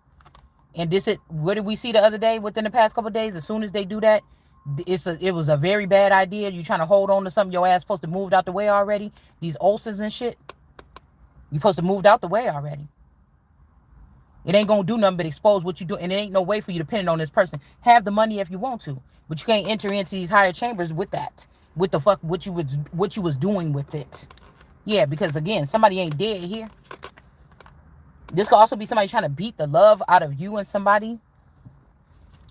And what did we see the other day within the past couple of days? As soon as they do that, it was a very bad idea. You trying to hold on to something your ass supposed to move out the way already. These ulcers and shit. You supposed to move out the way already. It ain't gonna do nothing but expose what you do, and it ain't no way for you to pin it on this person. Have the money if you want to, but you can't enter into these higher chambers with that. With the fuck what you was doing with it. Yeah, because again, somebody ain't dead here. This could also be somebody trying to beat the love out of you and somebody.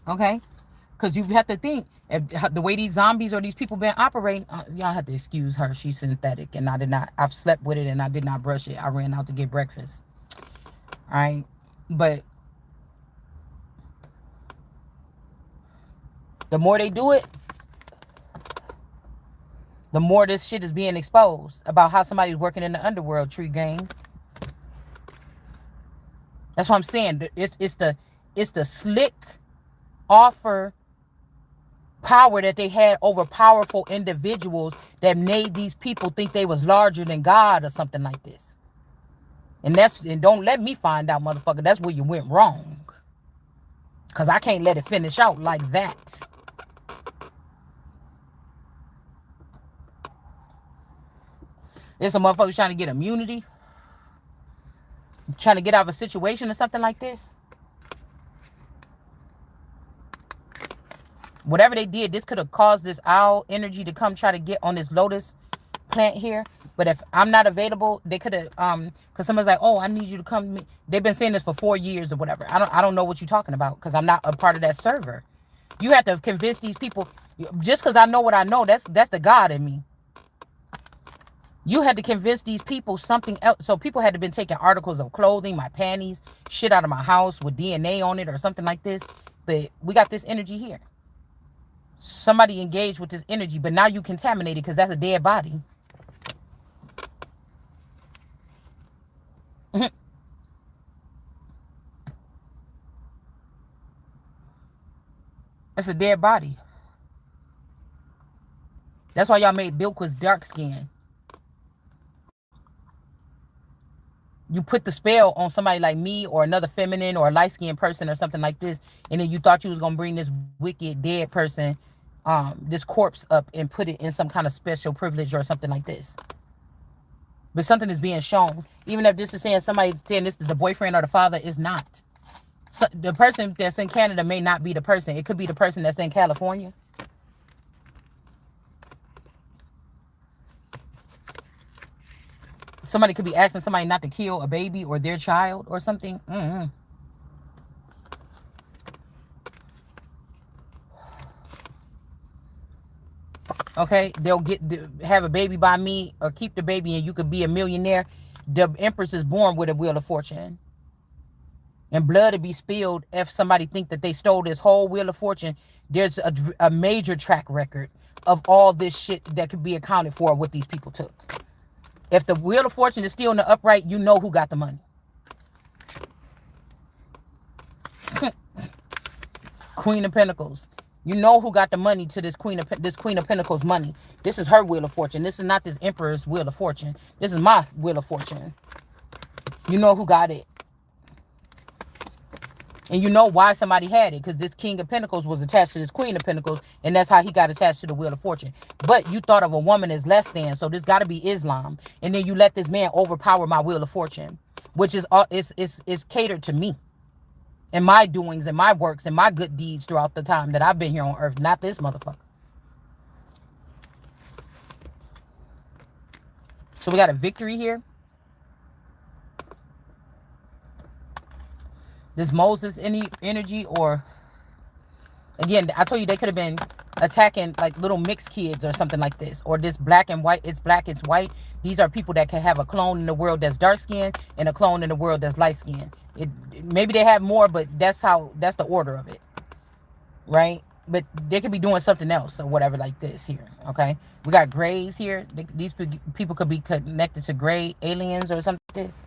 Okay, because you have to think if the way these zombies or these people been operating. Y'all have to excuse her. She's synthetic, and I did not. I've slept with it, and I did not brush it. I ran out to get breakfast. All right. But the more they do it, the more this shit is being exposed about how somebody's working in the underworld, Tree Gang. That's what I'm saying. It's the slick offer power that they had over powerful individuals that made these people think they was larger than God or something like this. And don't let me find out, motherfucker. That's where you went wrong. Because I can't let it finish out like that. There's some motherfuckers trying to get immunity. Trying to get out of a situation or something like this. Whatever they did, this could have caused this owl energy to come try to get on this lotus plant here. But if I'm not available, they could have, because somebody's like, oh, I need you to come to me. They've been saying this for 4 years or whatever. I don't know what you're talking about because I'm not a part of that server. You have to convince these people. Just because I know what I know, that's the God in me. You had to convince these people something else. So people had to been taking articles of clothing, my panties, shit out of my house with DNA on it or something like this. But we got this energy here. Somebody engaged with this energy, but now you contaminated because that's a dead body. It's a dead body. That's why y'all made Bilquis dark skin. You put the spell on somebody like me or another feminine or a light-skinned person or something like this, and then you thought you was going to bring this wicked dead person, this corpse up and put it in some kind of special privilege or something like this. But something is being shown. Even if this is saying somebody saying this is the boyfriend or the father, is not. So the person that's in Canada may not be the person. It could be the person that's in California. Somebody could be asking somebody not to kill a baby or their child or something. Okay, they'll have a baby by me or keep the baby and you could be a millionaire. The Empress is born with a Wheel of Fortune. And blood to be spilled if somebody think that they stole this whole Wheel of Fortune. There's a major track record of all this shit that could be accounted for what these people took. If the Wheel of Fortune is still in the upright, you know who got the money. Queen of Pentacles. You know who got the money to this Queen of Pentacles money. This is her Wheel of Fortune. This is not this Emperor's Wheel of Fortune. This is my Wheel of Fortune. You know who got it. And you know why somebody had it. Because this King of Pentacles was attached to this Queen of Pentacles. And that's how he got attached to the Wheel of Fortune. But you thought of a woman as less than. So this got to be Islam. And then you let this man overpower my Wheel of Fortune. Which is catered to me. And my doings and my works and my good deeds throughout the time that I've been here on earth. Not this motherfucker. So we got a victory here. This Moses energy, or again, I told you they could have been attacking like little mixed kids or something like this. Or this black and white, it's black, it's white. These are people that can have a clone in the world that's dark skinned and a clone in the world that's light skinned. Maybe they have more, but that's the order of it. Right? But they could be doing something else or whatever like this here. Okay? We got grays here. These people could be connected to gray aliens or something like this.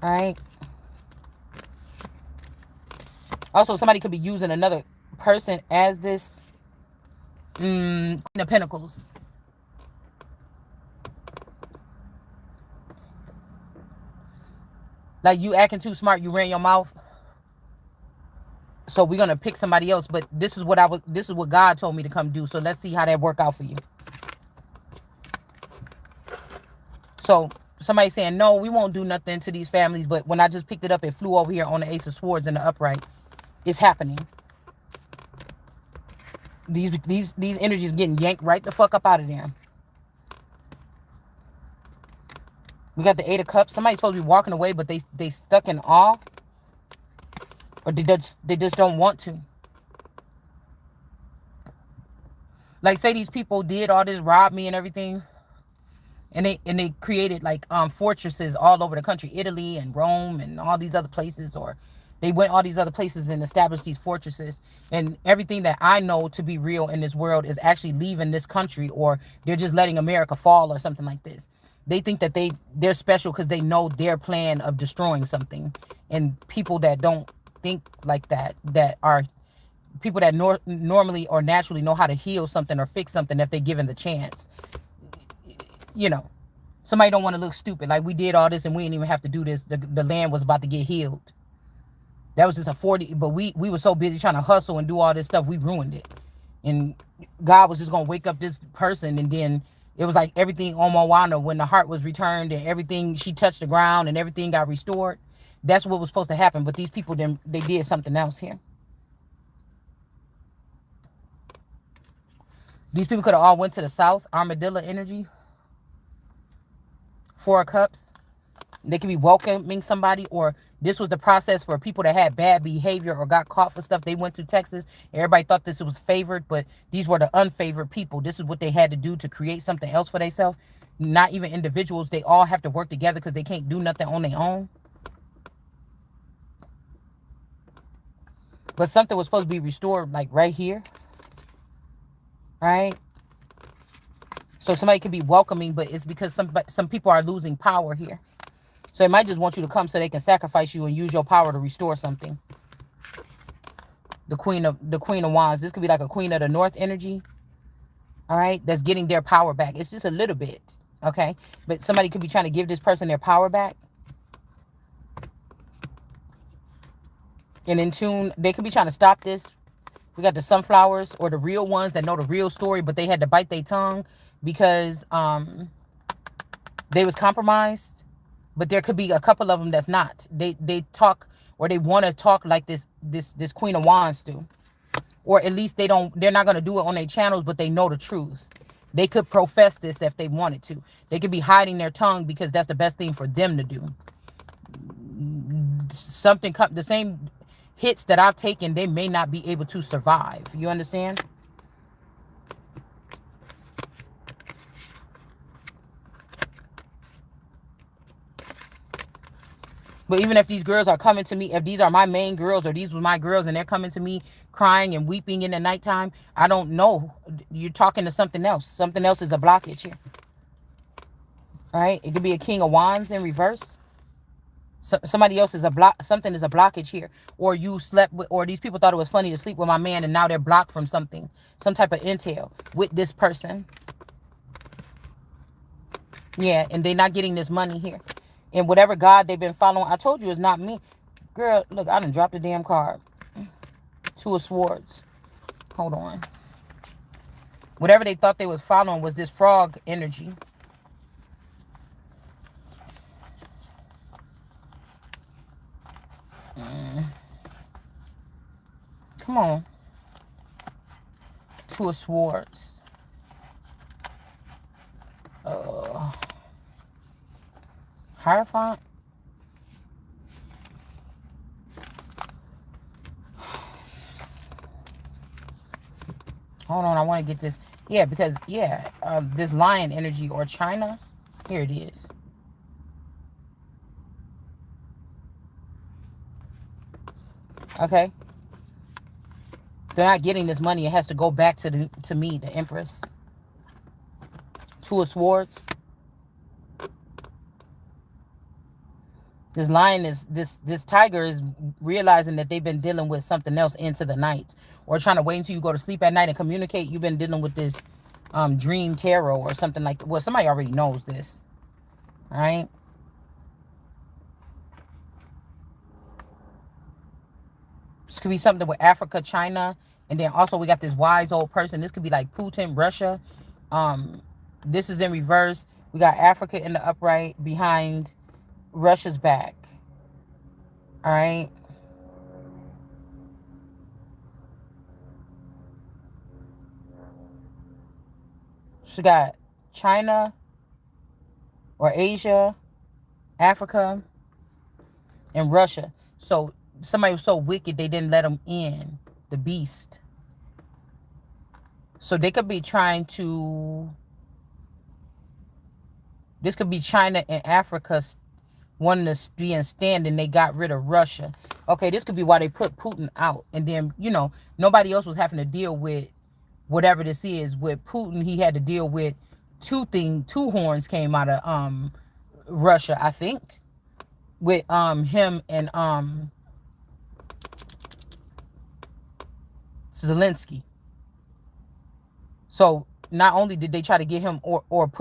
All right? Also, somebody could be using another person as this Queen of Pentacles. Like you acting too smart, you ran your mouth. So we're gonna pick somebody else. But this is what God told me to come do. So let's see how that work out for you. So somebody saying, no, we won't do nothing to these families. But when I just picked it up, it flew over here on the Ace of Swords in the upright. It's happening. These energies getting yanked right the fuck up out of there. We got the Eight of Cups. Somebody's supposed to be walking away, but they stuck in awe. Or they just don't want to. Like say these people did all this, rob me and everything. And they created like fortresses all over the country. Italy and Rome and all these other places, or they went all these other places and established these fortresses. And everything that I know to be real in this world is actually leaving this country, or they're just letting America fall or something like this. They think that they're special because they know their plan of destroying something. And people that don't think like that are people that normally or naturally know how to heal something or fix something if they're given the chance. You know, somebody don't want to look stupid. Like we did all this and we didn't even have to do this. The land was about to get healed. That was just a 40, but we were so busy trying to hustle and do all this stuff, we ruined it. And God was just going to wake up this person, and then it was like everything on Moana, when the heart was returned and everything, she touched the ground and everything got restored. That's what was supposed to happen, but these people, they did something else here. These people could have all went to the south, armadillo energy. Four of Cups. They could be welcoming somebody, or this was the process for people that had bad behavior or got caught for stuff. They went to Texas. Everybody thought this was favored, but these were the unfavored people. This is what they had to do to create something else for themselves. Not even individuals. They all have to work together because they can't do nothing on their own. But something was supposed to be restored like right here. Right? So somebody could be welcoming, but it's because some people are losing power here. So they might just want you to come so they can sacrifice you and use your power to restore something. The Queen of Wands. This could be like a Queen of the North energy. All right. That's getting their power back. It's just a little bit. Okay. But somebody could be trying to give this person their power back. And in tune, they could be trying to stop this. We got the sunflowers, or the real ones that know the real story, but they had to bite their tongue because they was compromised. But there could be a couple of them that's not. They talk, or they want to talk like this Queen of Wands do. Or at least they're not going to do it on their channels, but they know the truth. They could profess this if they wanted to. They could be hiding their tongue because that's the best thing for them to do. The same hits that I've taken, they may not be able to survive. You understand? But even if these girls are coming to me, if these are my main girls, or these were my girls and they're coming to me crying and weeping in the nighttime, I don't know. You're talking to something else. Something else is a blockage here. All right? It could be a King of Wands in reverse. Somebody else is a block. Something is a blockage here, or you slept with, or these people thought it was funny to sleep with my man, and now they're blocked from something, some type of intel with this person. Yeah, and they're not getting this money here, and whatever God they've been following. I told you it's not me, girl. Look, I done dropped the damn card. Two of Swords. Hold on. Whatever they thought they was following was this frog energy. Come on. Two of Swords. Hierophant. Hold on, I want to get this. Yeah, because, yeah, this lion energy or China. Here it is. Okay. They're not getting this money. It has to go back to me, the Empress. Two of Swords. This lion is, this tiger is realizing that they've been dealing with something else into the night. Or trying to wait until you go to sleep at night and communicate. You've been dealing with this dream tarot or something like that. Well, somebody already knows this. All right. This could be something with Africa, China. And then also we got this wise old person. This could be like Putin, Russia. This is in reverse. We got Africa in the upright behind Russia's back. All right. She got China or Asia, Africa, and Russia. So somebody was so wicked they didn't let them in, the beast. So they could be trying to, this could be China and Africa wanting to be in stand, and they got rid of Russia. Okay, this could be why they put Putin out. And then, you know, nobody else was having to deal with whatever this is. With Putin, he had to deal with two horns came out of Russia, I think. With him and Zelensky. So not only did they try to get him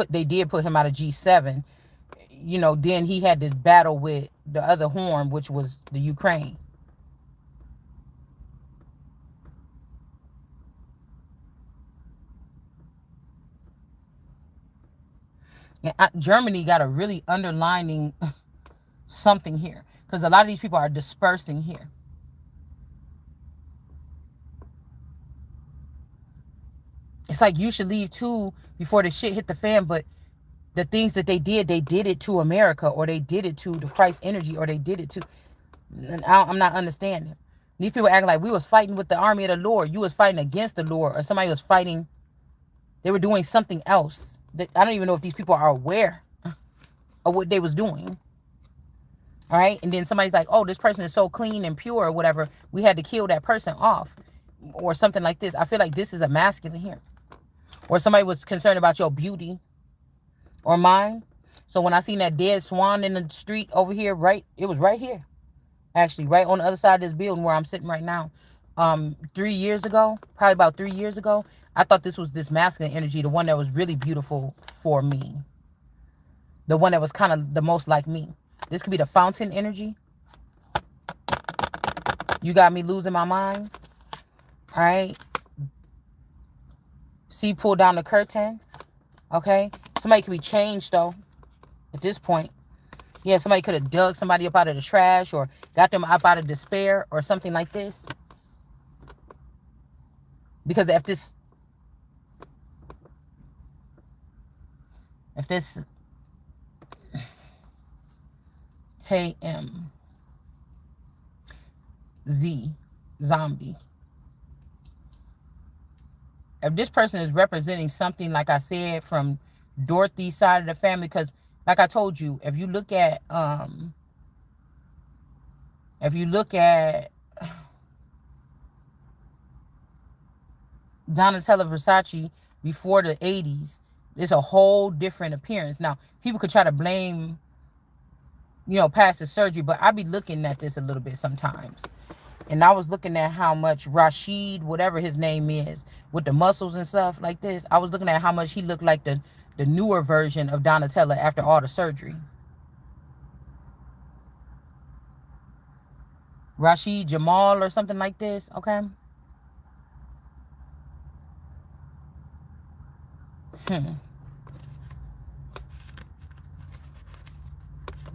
they did put him out of G7, you know, then he had to battle with the other horn, which was the Ukraine. And Germany got a really underlining something here, because a lot of these people are dispersing here. It's like you should leave too before the shit hit the fan, but the things that they did it to America, or they did it to the Christ energy, or they did it to, and I'm not understanding. These people acting like we was fighting with the army of the Lord. You was fighting against the Lord, or somebody was fighting. They were doing something else. I don't even know if these people are aware of what they was doing. All right. And then somebody's like, oh, this person is so clean and pure or whatever. We had to kill that person off or something like this. I feel like this is a masculine here. Or somebody was concerned about your beauty or mine. So when I seen that dead swan in the street over here, right, it was right here. Actually, right on the other side of this building where I'm sitting right now. 3 years ago, probably about 3 years ago, I thought this was this masculine energy, the one that was really beautiful for me. The one that was kind of the most like me. This could be the fountain energy. You got me losing my mind. All right. See, pull down the curtain. Okay. Somebody could be changed, though, at this point. Yeah, somebody could have dug somebody up out of the trash or got them up out of despair or something like this. Because if this Z zombie. If this person is representing something, like I said, from Dorothy's side of the family, because like I told you, if you look at Donatella Versace before the 80s, it's a whole different appearance. Now, people could try to blame past the surgery. But I be looking at this a little bit sometimes. And I was looking at how much Rashid, whatever his name is, with the muscles and stuff like this, I was looking at how much he looked like the newer version of Donatella after all the surgery. Rashid Jamal or something like this, okay?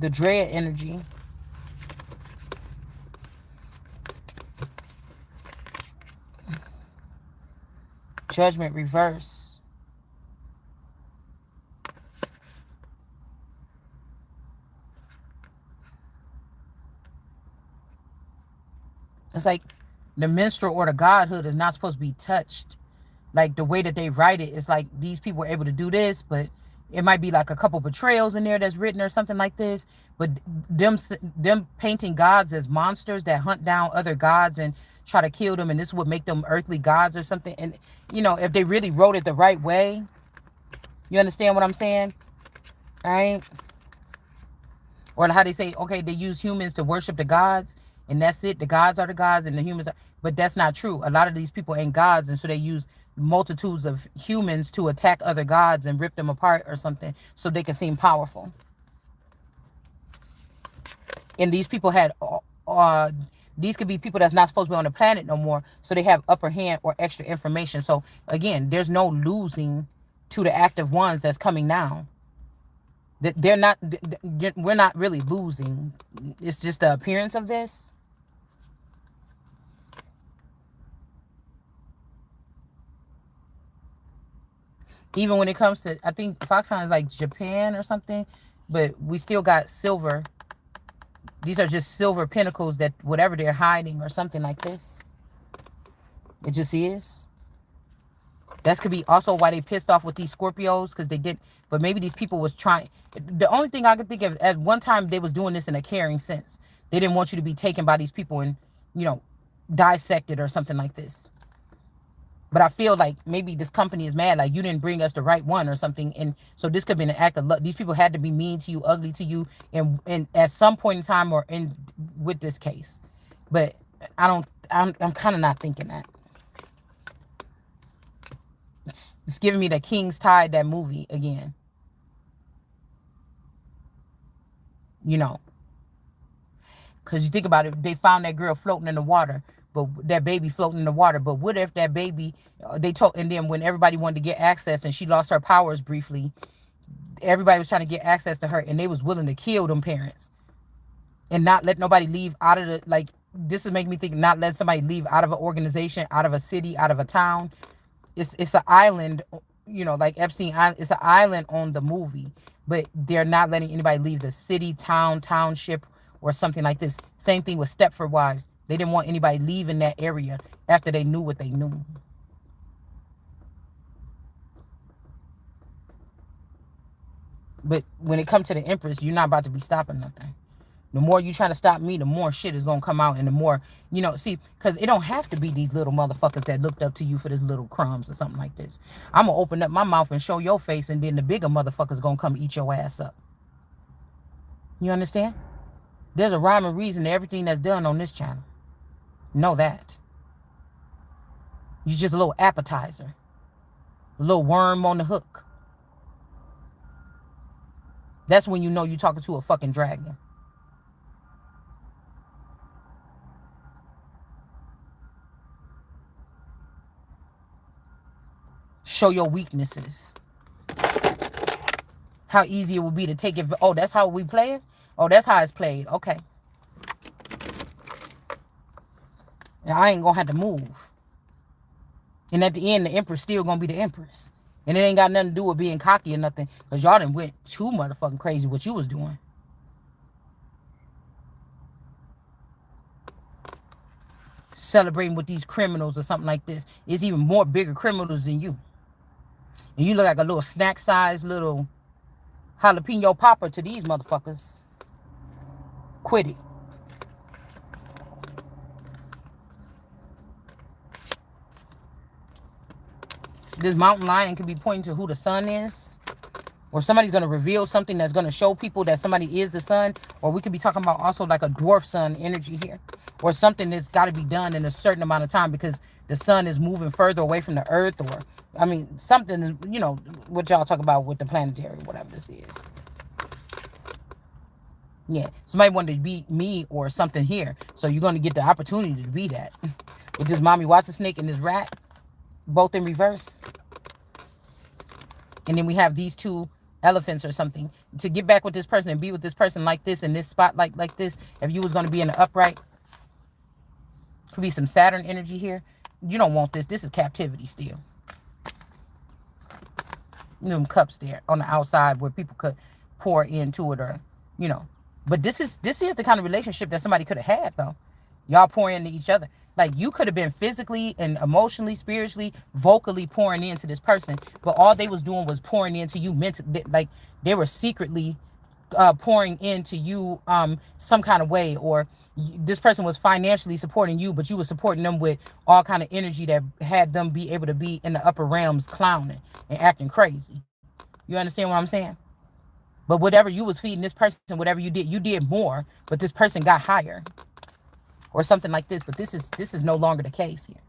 The dread energy. Judgment reverse. It's like the minstrel or the godhood is not supposed to be touched. Like the way that they write it, it's like these people were able to do this, but it might be like a couple betrayals in there that's written or something like this. But them painting gods as monsters that hunt down other gods and try to kill them, and this would make them earthly gods or something. And if they really wrote it the right way, you understand what I'm saying? All right? Or how they say, okay, they use humans to worship the gods, and that's it. The gods are the gods, and the humans are. But that's not true. A lot of these people ain't gods, and so they use multitudes of humans to attack other gods and rip them apart or something so they can seem powerful. And these people had these could be people that's not supposed to be on the planet no more, so they have upper hand or extra information. So again, there's no losing to the active ones that's coming now. They're not, we're not really losing. It's just the appearance of this. Even when it comes to, I think Foxhound is like Japan or something, but we still got silver. These are just silver pinnacles that whatever they're hiding or something like this. It just is. That could be also why they pissed off with these Scorpios, because they did. But maybe these people was trying. The only thing I could think of, at one time they was doing this in a caring sense. They didn't want you to be taken by these people and, dissected or something like this. But I feel like maybe this company is mad, like you didn't bring us the right one or something. And so this could have been an act of love. These people had to be mean to you, ugly to you, and at some point in time or with this case. But I'm kind of not thinking that. It's giving me the King's Tide, that movie again. Because you think about it, they found that girl floating in the water. But that baby floating in the water. But what if that baby, and then when everybody wanted to get access and she lost her powers briefly, everybody was trying to get access to her and they was willing to kill them parents and not let nobody leave out of the, this is making me think, not let somebody leave out of an organization, out of a city, out of a town. It's an island, like Epstein Island. It's an island on the movie, but they're not letting anybody leave the city, township, or something like this. Same thing with Stepford Wives. They didn't want anybody leaving that area after they knew what they knew. But when it comes to the Empress, you're not about to be stopping nothing. The more you trying to stop me, the more shit is going to come out. And the more, see, because it don't have to be these little motherfuckers that looked up to you for this little crumbs or something like this. I'm going to open up my mouth and show your face, and then the bigger motherfuckers going to come eat your ass up. You understand? There's a rhyme and reason to everything that's done on this channel. Know that. You're just a little appetizer. A little worm on the hook. That's when you know you're talking to a fucking dragon. Show your weaknesses. How easy it would be to take it. Oh, that's how we play it? Oh, that's how it's played. Okay. And I ain't gonna have to move. And at the end, the Empress still gonna be the Empress. And it ain't got nothing to do with being cocky or nothing. Because y'all done went too motherfucking crazy what you was doing. Celebrating with these criminals or something like this. It's even more bigger criminals than you. And you look like a little snack-sized little jalapeno popper to these motherfuckers. Quit it. This mountain lion can be pointing to who the sun is. Or somebody's going to reveal something that's going to show people that somebody is the sun. Or we could be talking about also like a dwarf sun energy here. Or something that's got to be done in a certain amount of time because the sun is moving further away from the earth. Or, I mean, something, you know, what y'all talk about with the planetary, whatever this is. Yeah, somebody wanted to be me or something here. So you're going to get the opportunity to be that. With this mommy Watson snake and this rat, both in reverse. And then we have these two elephants or something. To get back with this person and be with this person like this in this spot like this, if you was going to be in the upright, could be some Saturn energy here. You don't want this. This is captivity still. You know, them cups there on the outside where people could pour into it or, you know. But this is the kind of relationship that somebody could have had, though. Y'all pouring into each other. Like, you could have been physically and emotionally, spiritually, vocally pouring into this person. But all they was doing was pouring into you mentally. Like, they were secretly pouring into you some kind of way. Or this person was financially supporting you, but you were supporting them with all kind of energy that had them be able to be in the upper realms clowning and acting crazy. You understand what I'm saying? But whatever you was feeding this person, whatever you did more, but this person got higher. Or something like this. But this is no longer the case here.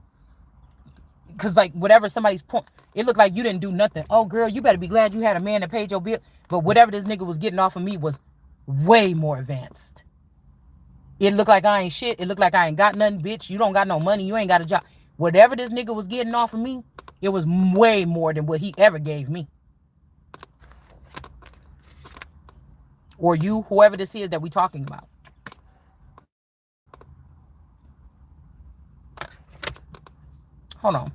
Because, like, whatever somebody's point, it looked like you didn't do nothing. Oh, girl, you better be glad you had a man that paid your bill. But whatever this nigga was getting off of me was way more advanced. It looked like I ain't shit. It looked like I ain't got nothing, bitch. You don't got no money. You ain't got a job. Whatever this nigga was getting off of me, it was way more than what he ever gave me. Or you, whoever this is that we talking about. Hold on.